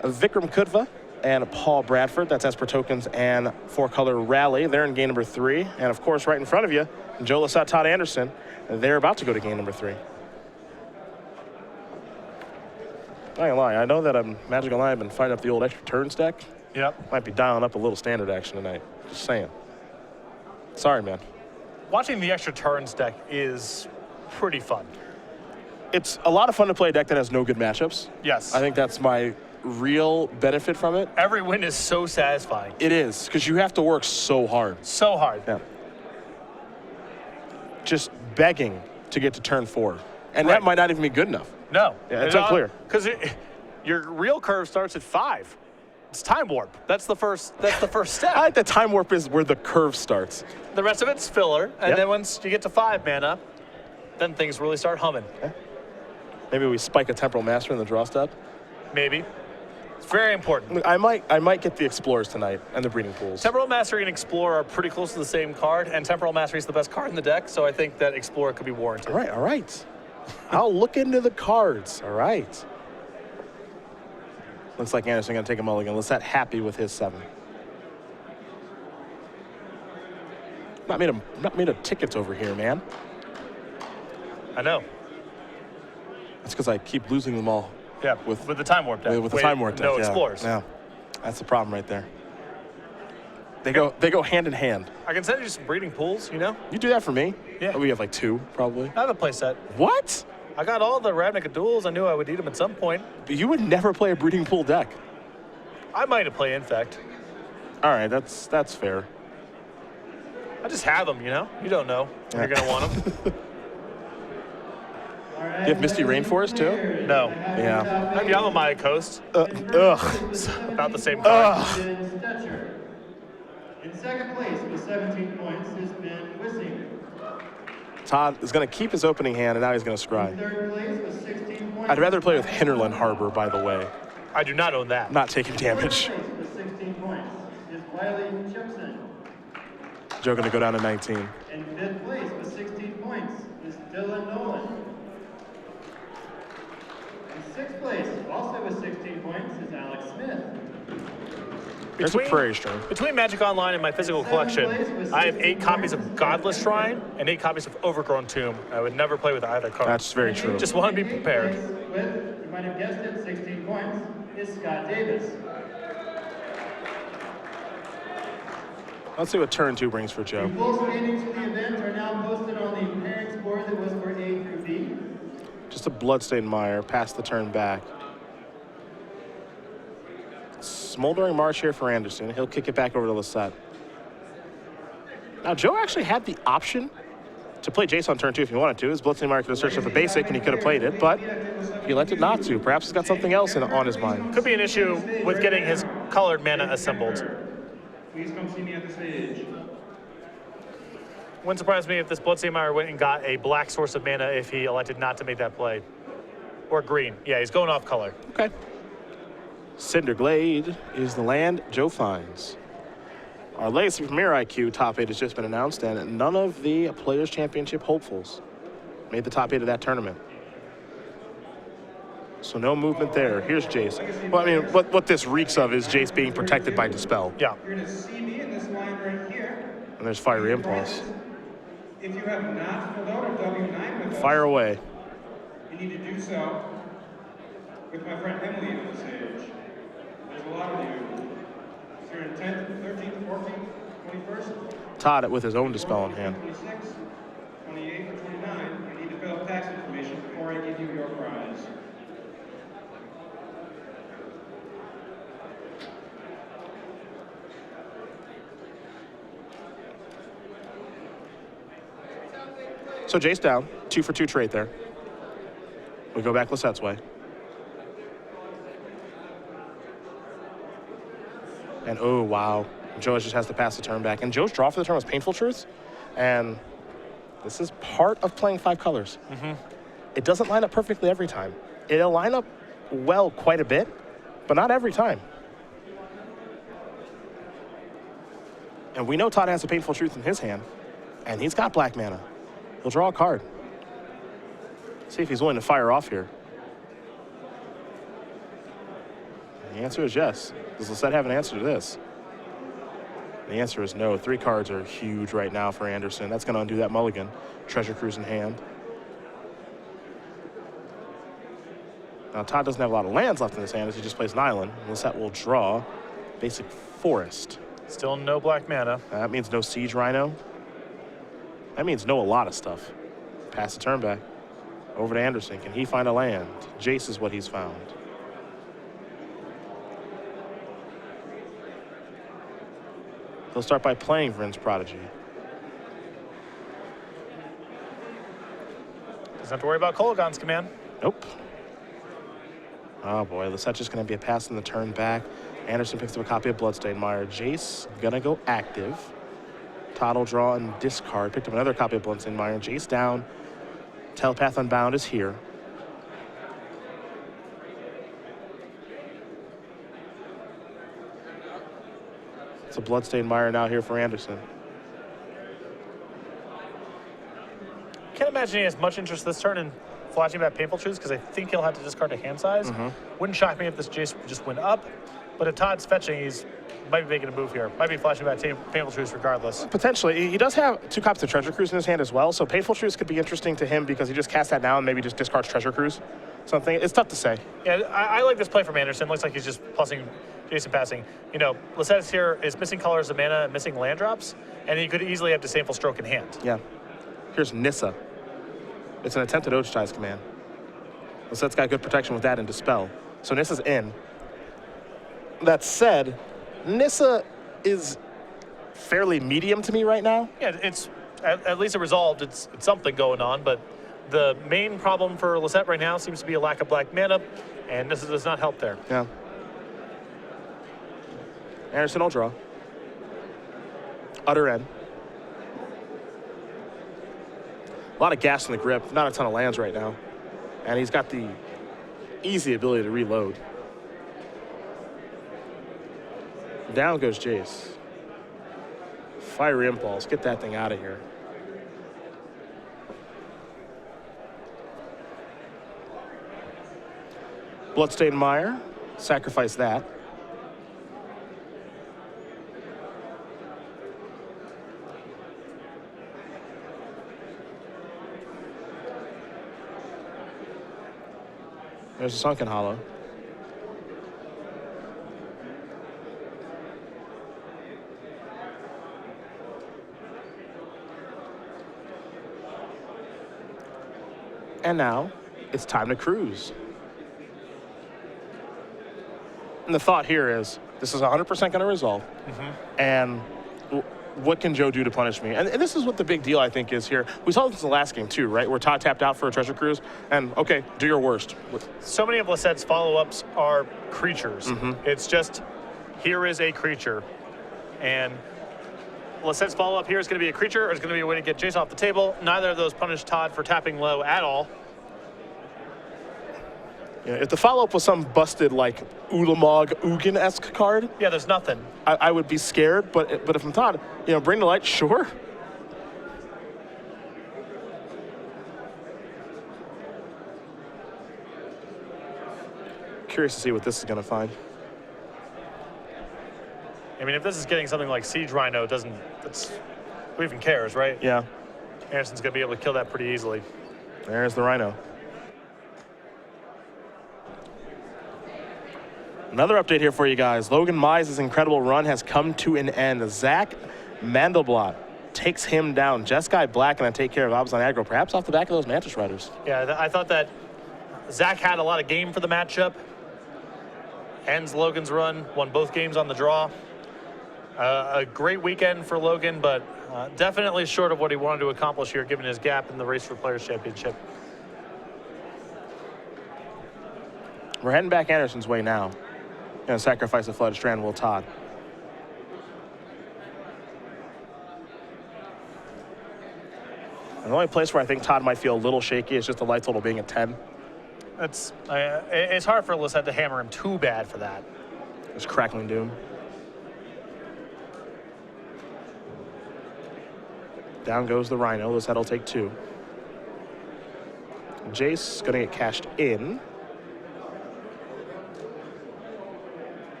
Vikram Kudva and Paul Bradford, that's Esper Tokens and 4-color Rally. They're in game number 3. And of course, right in front of you, Joe Lossett, Todd Anderson. They're about to go to game number 3. Not gonna lie, I know that Magic Online have been fighting up the old extra turns deck. Yep. Might be dialing up a little standard action tonight. Just saying. Sorry, man. Watching the extra turns deck is pretty fun. It's a lot of fun to play a deck that has no good matchups. Yes. I think that's my real benefit from it. Every win is so satisfying. It is, because you have to work so hard. So hard. Yeah. Just begging to get to turn 4. And Right. that might not even be good enough. No. Yeah, it's unclear. Because your real curve starts at 5. It's time warp. That's the first step. I like that time warp is where the curve starts. The rest of it's filler, and Yep. then once you get to 5 mana, then things really start humming. Maybe we spike a Temporal Master in the draw step. Maybe. It's very important. Look, I might get the Explorers tonight and the Breeding Pools. Temporal Mastery and Explorer are pretty close to the same card, and Temporal Mastery is the best card in the deck, so I think that Explorer could be warranted. All right. I'll look into the cards. All right. Looks like Anderson going to take a mulligan. Lossett happy with his 7. Not made of tickets over here, man. I know. That's because I keep losing them all. Yeah, with the Time Warp deck. With the Time Warp deck. No yeah. Explorers. Yeah, that's the problem right there. They go hand in hand. I can send you some Breeding Pools, you know? You do that for me? Yeah. We have like 2, probably. I have a play set. What? I got all the Ravnica duels. I knew I would need them at some point. But you would never play a Breeding Pool deck. I might have played Infect. All right, that's fair. I just have them, you know? You don't know when you're going to want them. All right, You have Misty Rainforest too? No. Yeah. I have Yamamaya Coast. Ugh. About the same card. In second place with 17 points has been Wissing. Todd is going to keep his opening hand, and now he's going to scry. In third place with 16 points. I'd rather play with Hinterland Harbor, by the way. I do not own that. Not taking damage. Fourth place with 16 points is Wiley Chipson. Joe going to go down to 19. In fifth place with 16 points is Dylan Nolan. In sixth place, also with 16 points, is Alex Smith. There's a prairie stream. Between Magic Online and my physical collection, I have 8 copies of Godless Shrine and 8 copies of Overgrown Tomb. I would never play with either card. That's very true. Just want to be prepared. With, you might have guessed it, 16 points, is Scott Davis. Let's see what turn 2 brings for The Joe. full standings for the event are now posted on the parents board that was for A through B. Just a Bloodstained Mire, pass the turn back. Smoldering Marsh here for Anderson. He'll kick it back over to Lossett. Now, Joe actually had the option to play Jace on turn 2 if he wanted to. His Bloodstained Mire could have searched up a basic and he could have played it, but he elected not to. Perhaps he's got something else on his mind. Could be an issue with getting his colored mana assembled. Please come see me at the stage. Wouldn't surprise me if this Bloodstained Mire went and got a black source of mana if he elected not to make that play. Or green. Yeah, he's going off color. Okay. Cinderglade is the land Joe finds. Our Legacy Premier IQ top 8 has just been announced, and none of the Players' Championship hopefuls made the top 8 of that tournament. So no movement there. Here's Jace. Well, I mean, what this reeks of is Jace being protected by Dispel. Yeah. You're going to see me in this line right here. And there's Fiery Impulse. If you have not filled out a W9 with us, Fire away. you need to do so with my friend Emily on the stage. There's a lot of you. Is there a 10th, 13th, 14th, 21st? Todd with his own Dispel in hand. 26, 28, or 29. You need to fill out tax information before I give you your prize. So Jace down, 2 for 2 trade there. We go back Losette's way. And oh, wow. Joe just has to pass the turn back. And Joe's draw for the turn was Painful Truth. And this is part of playing 5 colors. It doesn't line up perfectly every time. It'll line up well quite a bit, but not every time. And we know Todd has a Painful Truth in his hand, and he's got black mana. He'll draw a card. See if he's willing to fire off here. And the answer is yes. Does Lossett have an answer to this? The answer is no. 3 cards are huge right now for Anderson. That's going to undo that mulligan. Treasure Cruise in hand. Now, Todd doesn't have a lot of lands left in his hand as he just plays an island. Lossett will draw basic forest. Still no black mana. That means no Siege Rhino. That means no a lot of stuff. Pass the turn back. Over to Anderson. Can he find a land? Jace is what he's found. He'll start by playing Vryn's Prodigy. Doesn't have to worry about Kolaghan's command. Nope. Oh boy, Lossett's just gonna be a pass in the turn back. Anderson picks up a copy of Bloodstained Mire. Jace gonna go active. Todd will draw and discard. Picked up another copy of Bloodstained Mire. Jace down. Telepath Unbound is here. It's a Bloodstained Mire now here for Anderson. Can't imagine he has much interest this turn in flashing back Painful Truths because I think he'll have to discard a hand size. Wouldn't shock me if this Jace just went up, but if Todd's fetching, he's might be making a move here. Might be flashing back Painful Truths regardless. Potentially. He does have 2 copies of Treasure Cruise in his hand as well, so Painful Truths could be interesting to him because he just casts that now and maybe just discards Treasure Cruise. Something. It's tough to say. Yeah, I like this play from Anderson. Looks like he's just plussing Jason passing. You know, Lossett here is missing colors of mana and missing land drops, and he could easily have Disdainful Stroke in hand. Yeah. Here's Nissa. It's an attempted Ochitais command. Lossett's got good protection with that and Dispel. So Nissa's in. That said, Nissa is fairly medium to me right now. Yeah, it's at least it resolved. It's something going on, but the main problem for Lossett right now seems to be a lack of black mana, and this does not help there. Yeah. Anderson will draw. Utter end. A lot of gas in the grip, not a ton of lands right now. And he's got the easy ability to reload. Down goes Jace. Fiery Impulse, get that thing out of here. Bloodstained Mire, sacrifice that. There's a Sunken Hollow. And now, it's time to cruise. And the thought here is, this is 100% going to resolve. And what can Joe do to punish me? And this is what the big deal, I think, is here. We saw this in the last game, too, right? Where Todd tapped out for a treasure cruise. And, okay, do your worst. So many of Lossett's follow-ups are creatures. It's just, here is a creature. And Lossett's follow-up here is going to be a creature, or it's going to be a way to get Jace off the table. Neither of those punish Todd for tapping low at all. Yeah, if the follow-up was some busted, like, Ulamog Ugin-esque card, Yeah, there's nothing. I would be scared. But if I'm Todd, bring the light, sure. Curious to see what this is going to find. I mean, if this is getting something like Siege Rhino, who even cares, right? Yeah, Anderson's going to be able to kill that pretty easily. there's the Rhino. Another update here for you guys. Logan Mize' incredible run has come to an end. Zach Mandelblot takes him down. Jeskai Black going to take care of Abzan Aggro, perhaps off the back of those Mantis Riders. Yeah, I thought that Zach had a lot of game for the matchup. Ends Logan's run, won both games on the draw. A great weekend for Logan, but definitely short of what he wanted to accomplish here, given his gap in the race for Players' Championship. We're heading back Anderson's way now. Going to sacrifice a Flooded Strand, will Todd. And the only place where I think Todd might feel a little shaky is just the life total being at 10. It's hard for Lossett to hammer him too bad for that. There's Crackling Doom. Down goes the Rhino. Lossett will take 2. Jace going to get cashed in.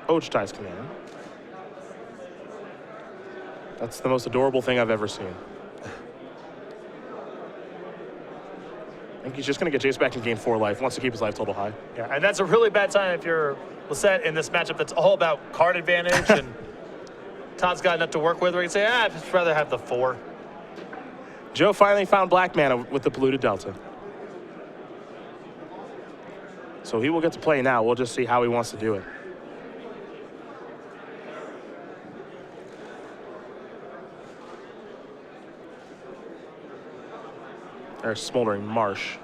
Ojtai's command. That's the most adorable thing I've ever seen. I think he's just going to get Jace back and gain 4 life. Wants to keep his life total high. Yeah, and that's a really bad sign if you're Lossett in this matchup that's all about card advantage and Todd's got enough to work with where he'd say, I'd just rather have the 4. Joe finally found black mana with the Polluted Delta. So he will get to play now. We'll just see how he wants to do it. There's Smoldering Marsh.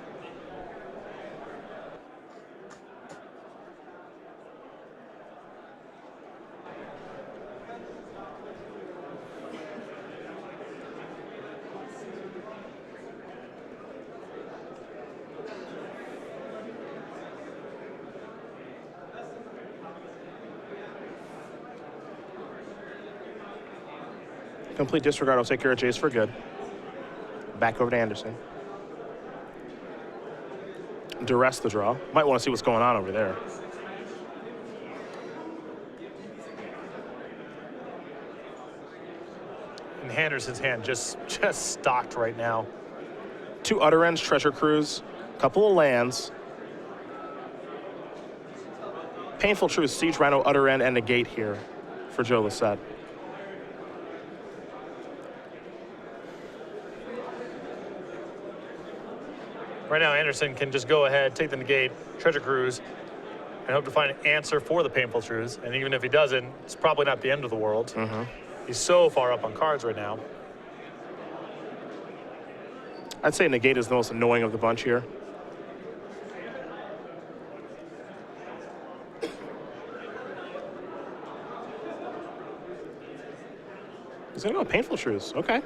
Complete disregard will take care of Jace for good. Back over to Anderson. Duress the draw. Might want to see what's going on over there. And Henderson's hand just stocked right now. 2 Utter Ends, Treasure Cruise, couple of lands. Painful Truth, Siege Rhino, Utter End, and a gate here for Joe Lossett. Right now, Anderson can just go ahead, take the negate, Treasure Cruise, and hope to find an answer for the Painful Truths. And even if he doesn't, it's probably not the end of the world. He's so far up on cards right now. I'd say negate is the most annoying of the bunch here. He's gonna go with Painful Truths. Okay.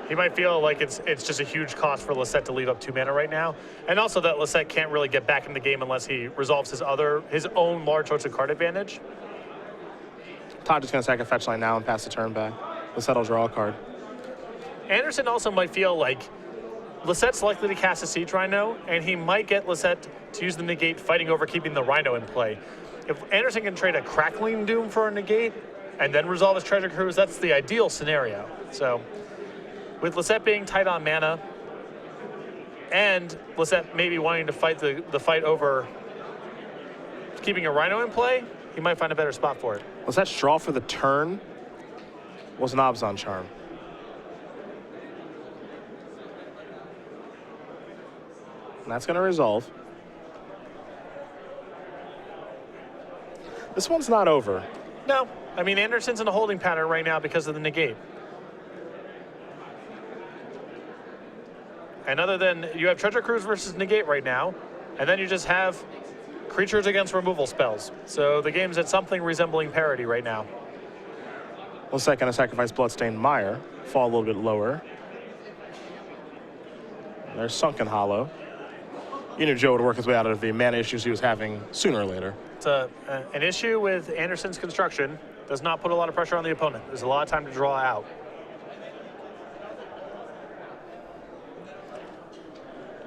He might feel like it's just a huge cost for Lossett to leave up 2 mana right now, and also that Lossett can't really get back in the game unless he resolves his own large source of card advantage. Todd just gonna sack a fetch line now and pass the turn back. Lossett will draw a card. Anderson also might feel like Lossett's likely to cast a Siege Rhino, and he might get Lossett to use the negate fighting over keeping the Rhino in play. If Anderson can trade a Crackling Doom for a negate and then resolve his Treasure Cruise, that's the ideal scenario. So with Lossett being tight on mana and Lossett maybe wanting to fight the fight over keeping a Rhino in play, he might find a better spot for it. Lossett's draw for the turn was an Abzan Charm. And that's going to resolve. This one's not over. No, I mean, Anderson's in a holding pattern right now because of the negate. And other than, you have Treasure Cruise versus negate right now, and then you just have creatures against removal spells. So the game's at something resembling parity right now. Lossett going to sacrifice Bloodstained Mire, fall a little bit lower. There's Sunken Hollow. You knew Joe would work his way out of the mana issues he was having sooner or later. It's an issue with Anderson's construction. Does not put a lot of pressure on the opponent. There's a lot of time to draw out.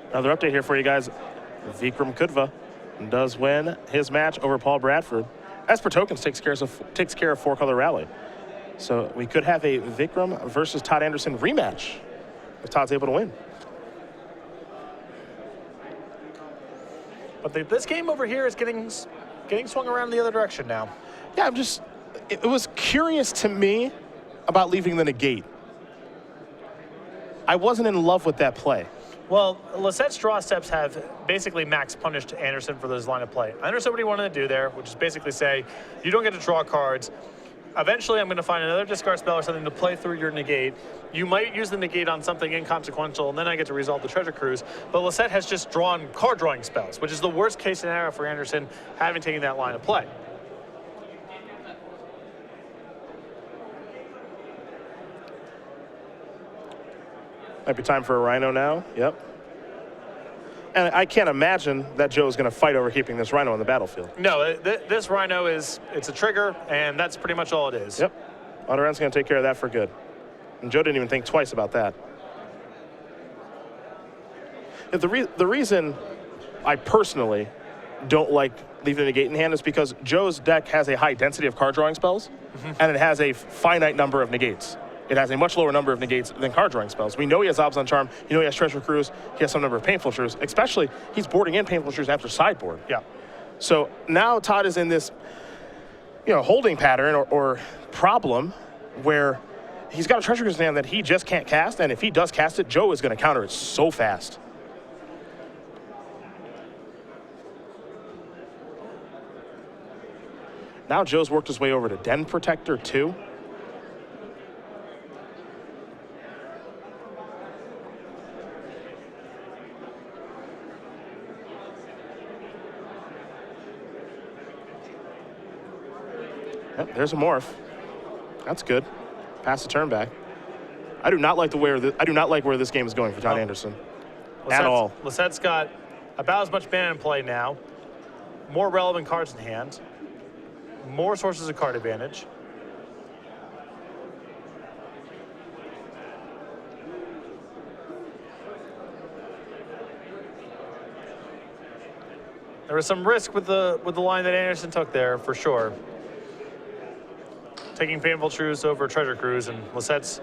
Another update here for you guys. Vikram Kudva does win his match over Paul Bradford. Esper Tokens takes care of 4-color rally. So we could have a Vikram versus Todd Anderson rematch if Todd's able to win. But this game over here is getting swung around the other direction now. Yeah, it was curious to me about leaving the negate. I wasn't in love with that play. Well, Lossett's draw steps have basically max punished Anderson for this line of play. I understood what he wanted to do there, which is basically say, you don't get to draw cards. Eventually, I'm going to find another discard spell or something to play through your negate. You might use the negate on something inconsequential, and then I get to resolve the Treasure Cruise. But Lossett has just drawn card-drawing spells, which is the worst-case scenario for Anderson, having taken that line of play. Might be time for a Rhino now. Yep. And I can't imagine that Joe's going to fight over keeping this Rhino on the battlefield. No, this Rhino it's a trigger, and that's pretty much all it is. Yep. Otteran's going to take care of that for good. And Joe didn't even think twice about that. The reason I personally don't like leaving the negate in hand is because Joe's deck has a high density of card drawing spells, and it has a finite number of negates. It has a much lower number of negates than card drawing spells. We know he has Abzan Charm. You know he has Treasure Cruise. He has some number of Painful Truths. Especially, he's boarding in Painful Truths after sideboard. Yeah. So now Todd is in this, holding pattern or problem where he's got a Treasure Cruise in hand that he just can't cast, and if he does cast it, Joe is going to counter it so fast. Now Joe's worked his way over to Den Protector too. Yep, there's a morph. That's good. Pass the turn back. I do not like where this game is going for Todd Anderson at all. Lossett's got about as much mana in play now, more relevant cards in hand, more sources of card advantage. There was some risk with the line that Anderson took there, for sure. Taking Painful Truths over Treasure Cruise, and Lossett's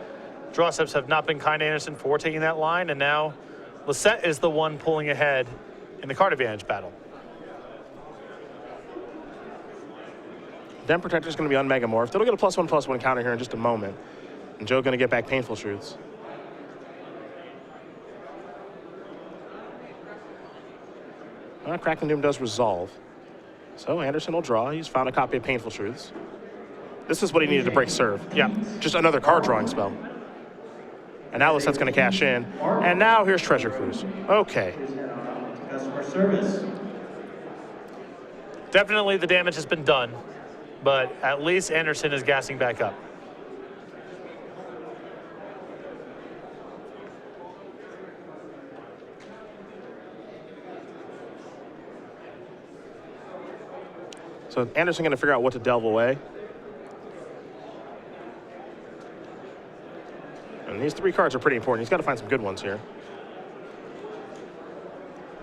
draw steps have not been kind to Anderson for taking that line, and now Lossett is the one pulling ahead in the card advantage battle. Den Protector's going to be on Megamorph. It'll get a +1/+1 counter here in just a moment. And Joe going to get back Painful Truths. Crackling Doom does resolve. So Anderson will draw. He's found a copy of Painful Truths. This is what he needed to break serve. Yeah, just another card drawing spell. And now Lossett's going to cash in. And now here's Treasure Cruise. Okay. Customer service. Definitely the damage has been done, but at least Anderson is gassing back up. So Anderson going to figure out what to delve away. And these 3 cards are pretty important. He's got to find some good ones here.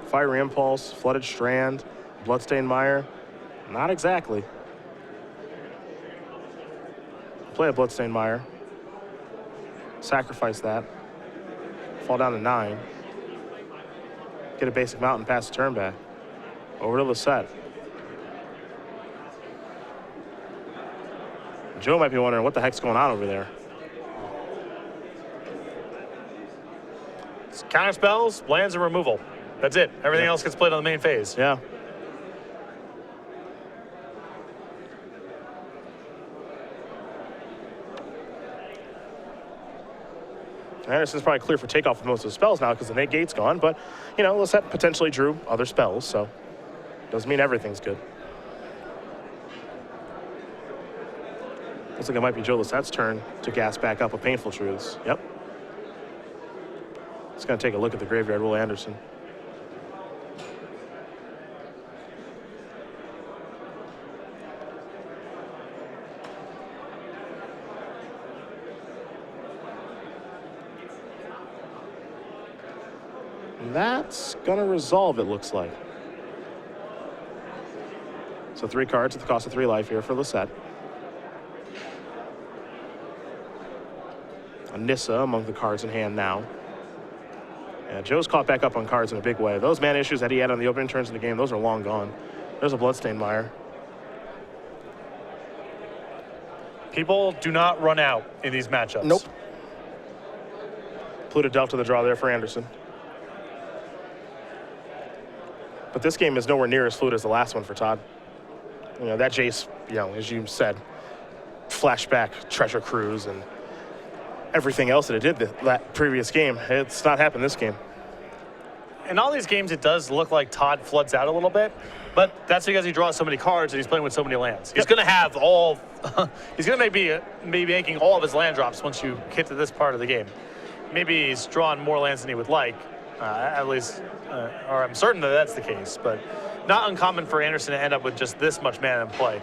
Fiery Impulse, Flooded Strand, Bloodstained Mire. Not exactly. Play a Bloodstained Mire. Sacrifice that. Fall down to 9. Get a basic mountain, pass the turn back. Over to Lossett. Joe might be wondering what the heck's going on over there. It's counter spells, lands, and removal. That's it. Everything else gets played on the main phase. Yeah. Anderson's probably clear for takeoff with most of the spells now because the negate's gone, but, you know, Lossett potentially drew other spells, so doesn't mean everything's good. Looks like it might be Joe Lossett's turn to gas back up with Painful Truths. Yep. Just going to take a look at the graveyard, Will Anderson. That's gonna resolve, it looks like. So 3 cards at the cost of 3 life here for Lossett. A Nissa among the cards in hand now. Yeah, Joe's caught back up on cards in a big way. Those mana issues that he had on the opening turns of the game, those are long gone. There's a Bloodstained Mire. People do not run out in these matchups. Nope. Pluto dealt to the draw there for Anderson. But this game is nowhere near as fluid as the last one for Todd. You know, that Jace, you know, as you said, flashback, Treasure Cruise, and everything else that it did that previous game. It's not happened this game. In all these games, it does look like Todd floods out a little bit, but that's because he draws so many cards and he's playing with so many lands. He's going to have all, he's going to be making all of his land drops once you get to this part of the game. Maybe he's drawn more lands than he would like, at least, or I'm certain that that's the case, but not uncommon for Anderson to end up with just this much mana in play.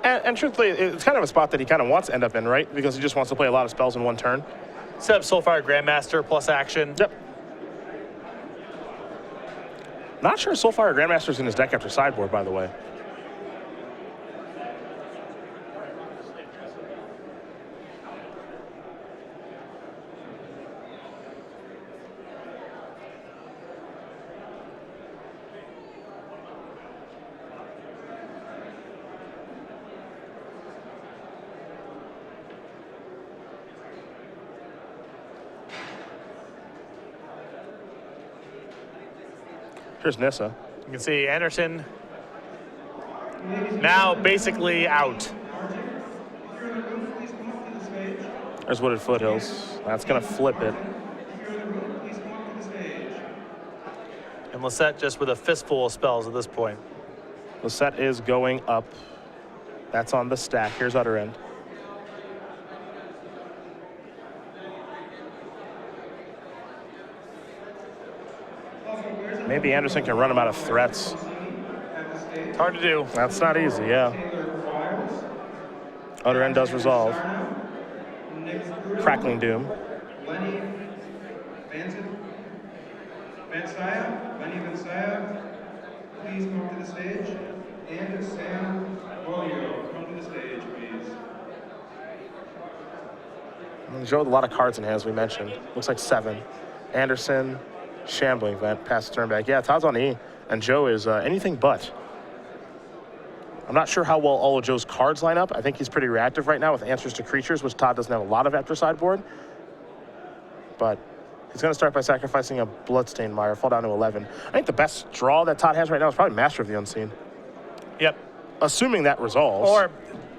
And truthfully, it's kind of a spot that he kind of wants to end up in, right? Because he just wants to play a lot of spells in one turn. Set up Soulfire Grandmaster plus action. Yep. Not sure Soulfire Grandmaster's in his deck after sideboard, by the way. Here's Nissa. You can see Anderson now basically out. There's Wooded Foothills. That's going to flip it. And Lossett just with a fistful of spells at this point. Lossett is going up. That's on the stack. Here's Utter End. Maybe Anderson can run him out of threats. It's hard to do. That's not easy, yeah. Utter End does resolve. Crackling Doom. Lenny Vansaya, please come up to the stage. And Sam Bolio, come to the stage, please. Joe with a lot of cards in hand, as we mentioned. Looks like 7. Anderson, Shambling Vent, pass the turn back. Yeah, Todd's on E, and Joe is anything but. I'm not sure how well all of Joe's cards line up. I think he's pretty reactive right now with answers to creatures, which Todd doesn't have a lot of after sideboard. But He's going to start by sacrificing a Bloodstained Mire, fall down to 11. I think the best draw that Todd has right now is probably Master of the Unseen. Yep. Assuming that resolves. Or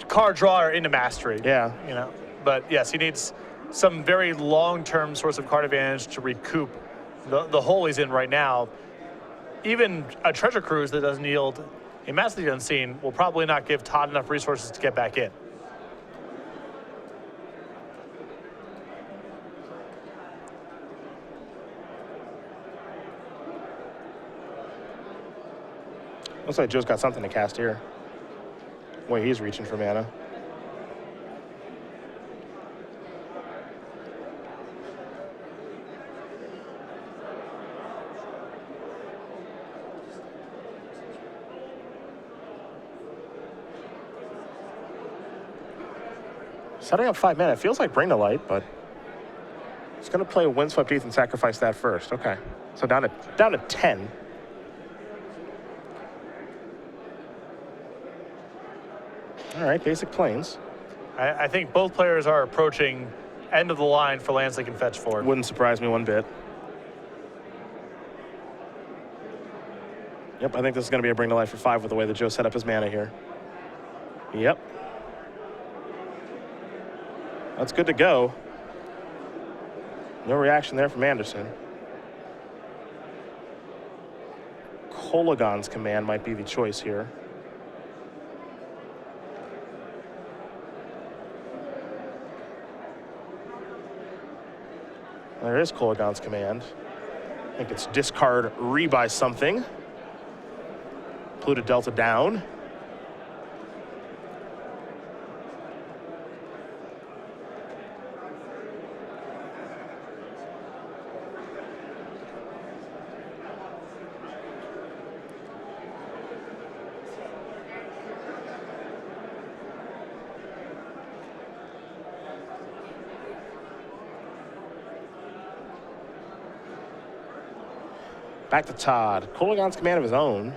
card draw or into Mastery. Yeah. You know, but yes, he needs some very long-term source of card advantage to recoup the hole he's in right now. Even a Treasure Cruise that doesn't yield a Master of the Unseen will probably not give Todd enough resources to get back in. Looks like Joe's got something to cast here. Wait, he's reaching for mana. Setting up 5 mana. It feels like Bring to Light, but he's going to play Windswept Heath and sacrifice that first. Okay, so down to 10. All right, basic planes. I think both players are approaching end of the line for lands they can fetch for. Wouldn't surprise me one bit. Yep, I think this is going to be a Bring to Life for 5 with the way that Joe set up his mana here. Yep. That's good to go. No reaction there from Anderson. Kolagon's Command might be the choice here. There is Kolagon's Command. I think it's discard, rebuy something. Pluto Delta down. Back to Todd. Kolagon's Command of his own.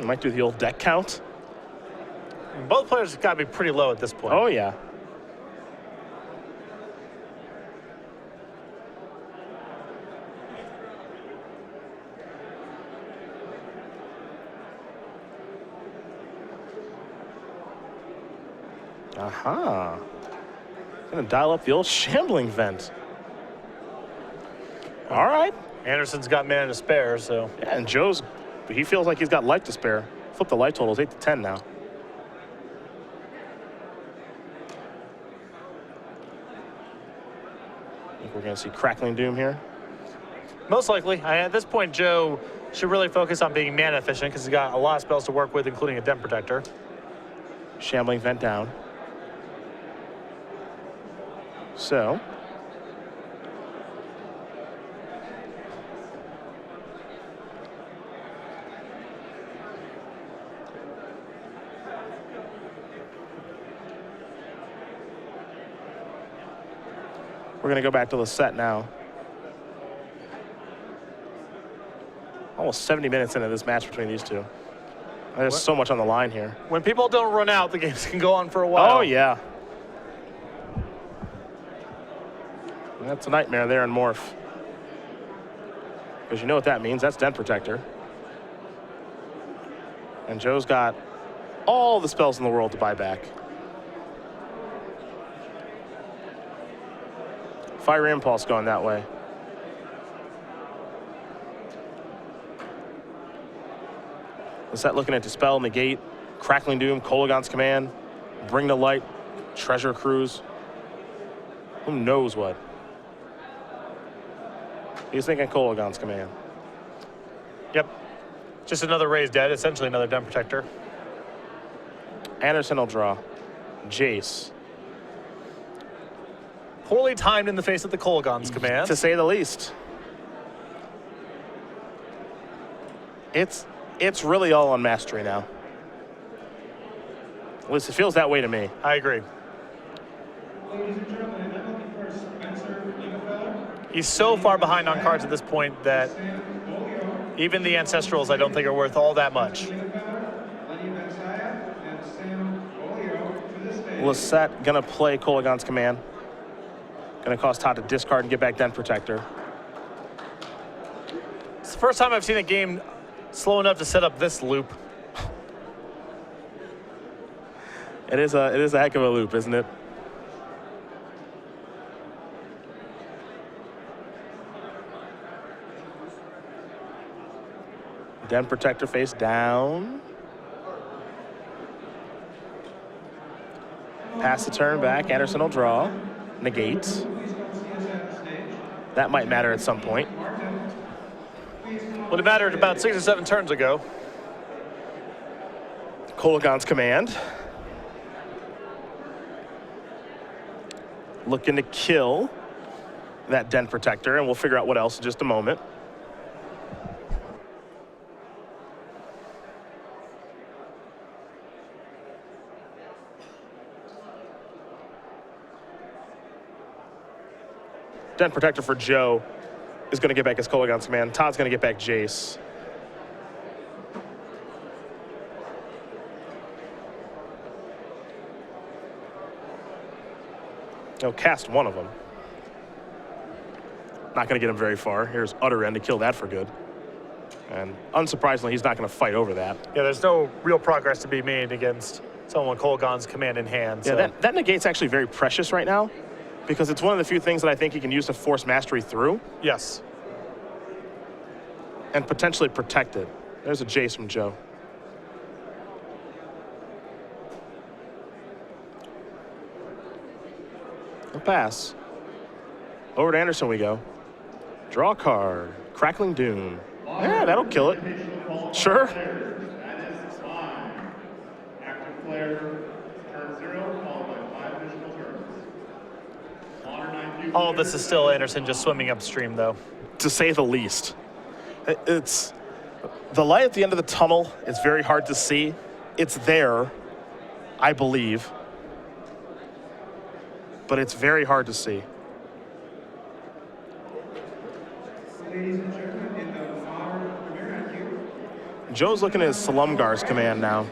Might do the old deck count. Both players have got to be pretty low at this point. Oh, yeah. Aha. Gonna dial up the old Shambling Vent. All right. Anderson's got mana to spare, so. Yeah, and Joe's, he feels like he's got life to spare. Flip the life totals, 8 to 10 now. I think we're gonna see Crackling Doom here. Most likely. At this point, Joe should really focus on being mana efficient because he's got a lot of spells to work with, including a Den Protector. Shambling Vent down. So. We're going to go back to Lossett now. Almost 70 minutes into this match between these two. There's so much on the line here. When people don't run out, the games can go on for a while. Oh, yeah. That's a nightmare there in Morph. Because you know what that means. That's Den Protector. And Joe's got all the spells in the world to buy back. Fire Impulse going that way. Lossett looking at Dispel, Negate, Crackling Doom, Kolagon's Command, Bring to Light, Treasure Cruise. Who knows what? He's thinking Kolagon's Command. Yep. Just another Raised Dead, essentially another Den Protector. Anderson will draw. Jace. Poorly timed in the face of the Kolagon's Command. To say the least. It's really all on Mastery now. At least it feels that way to me. I agree. Ladies and gentlemen, I'm looking for Spencer Lingenfeller. He's so far behind on cards at this point that even the Ancestrals I don't think are worth all that much. Lossett gonna play Kolagon's Command. Gonna cause Todd to discard and get back Den Protector. It's the first time I've seen a game slow enough to set up this loop. It is a heck of a loop, isn't it? Den Protector face down. Pass the turn back. Anderson will draw. Negate. That might matter at some point. Would have mattered about 6 or 7 turns ago. Kolagon's command. Looking to kill that Den Protector, and we'll figure out what else in just a moment. Den Protector for Joe is going to get back his Kolagon's command. Todd's going to get back Jace. He'll cast one of them. Not going to get him very far. Here's Utter End to kill that for good. And unsurprisingly, he's not going to fight over that. Yeah, there's no real progress to be made against someone with Kolagon's command in hand. Yeah, So. that negate's actually very precious right now because it's one of the few things that I think he can use to force mastery through Yes. and potentially protect it. There's a Jace from Joe. He'll pass. Over to Anderson we go. Draw a card. Crackling Doom. Yeah, that'll kill it. Sure. That is time. Active player, turn 0, followed by 5 additional turns. Modern IQ All of this is still Anderson just swimming upstream, though. To say the least. It's the light at the end of the tunnel is very hard to see. It's there, I believe, but it's very hard to see. Ladies and gentlemen, in the modern Premier IQ, Joe's looking at his Salumgar's command now.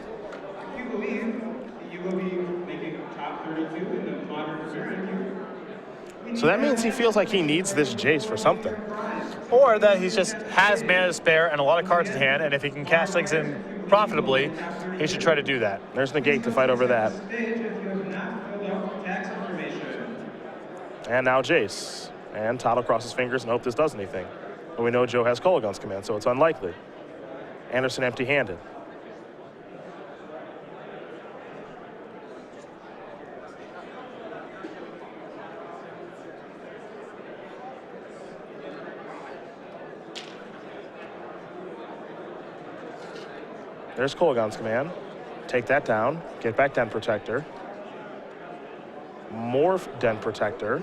if you believe that you will be making top 32 in the modern Premier IQ, So that means he feels like he needs this Jace for something. Or that he just has mana to spare and a lot of cards in hand, and if he can cash things in profitably, he should try to do that. There's Negate to fight over that. stage if you have not filled out tax information. And now Jace. And Todd will cross his fingers and hope this does anything. But we know Joe has Kolagon's command, so it's unlikely. Anderson empty-handed. There's Kolagon's command. Take that down. Get back Den Protector. Morph Den Protector.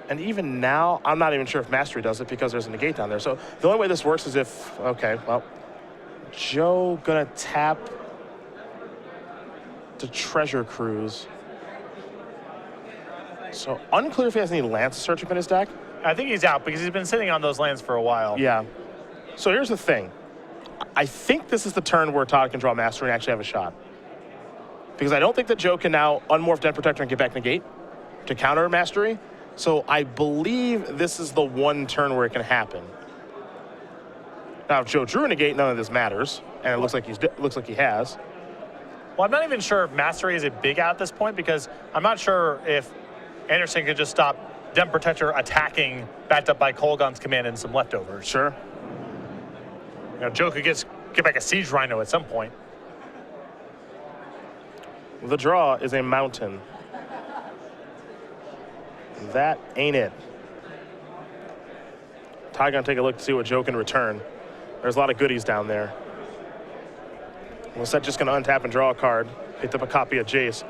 And even now, I'm not even sure if Mastery does it because there's a negate down there. So the only way this works is if, okay, well, Joe gonna tap to Treasure Cruise. So unclear if he has any Lance Search up in his deck. I think he's out because he's been sitting on those lands for a while. Yeah. So here's the thing. I think this is the turn where Todd can draw Mastery and actually have a shot. Because I don't think that Joe can now unmorph Den Protector and get back Negate to counter Mastery. So I believe this is the one turn where it can happen. Now, if Joe drew a Negate, none of this matters, and it looks like he has. Well, I'm not even sure if Mastery is a big out at this point because I'm not sure if Anderson could just stop Den Protector attacking, backed up by Kolagon's command and some leftovers. Sure. You know, Joe could get back a Siege Rhino at some point. The draw is a mountain. That ain't it. Todd gonna take a look to see what Joe can return. There's a lot of goodies down there. Lossett just gonna untap and draw a card. Picked up a copy of Jace.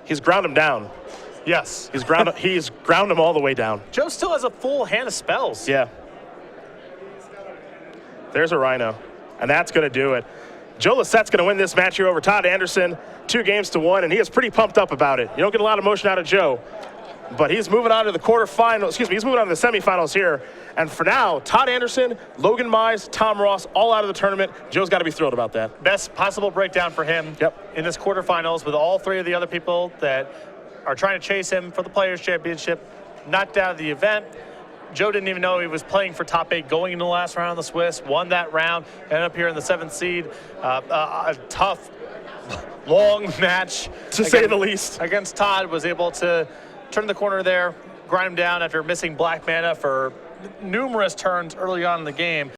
He's ground him down. Yes. He's ground him all the way down. Joe still has a full hand of spells. Yeah. There's a Rhino, and that's gonna do it. Joe Lossett's gonna win this match here over Todd Anderson, 2-1, and he is pretty pumped up about it. You don't get a lot of motion out of Joe. But he's moving on to the quarterfinals. Excuse me, he's moving on to the semifinals here. And for now, Todd Anderson, Logan Mize, Tom Ross, all out of the tournament. Joe's got to be thrilled about that. Best possible breakdown for him in this quarterfinals with all three of the other people that are trying to chase him for the Players' Championship, knocked out of the event. Joe didn't even know he was playing for top 8 going into the last round of the Swiss, won that round, ended up here in the 7th seed. A tough, long match. To say the least. Against Todd, was able to turn the corner there, grind him down after missing black mana for numerous turns early on in the game.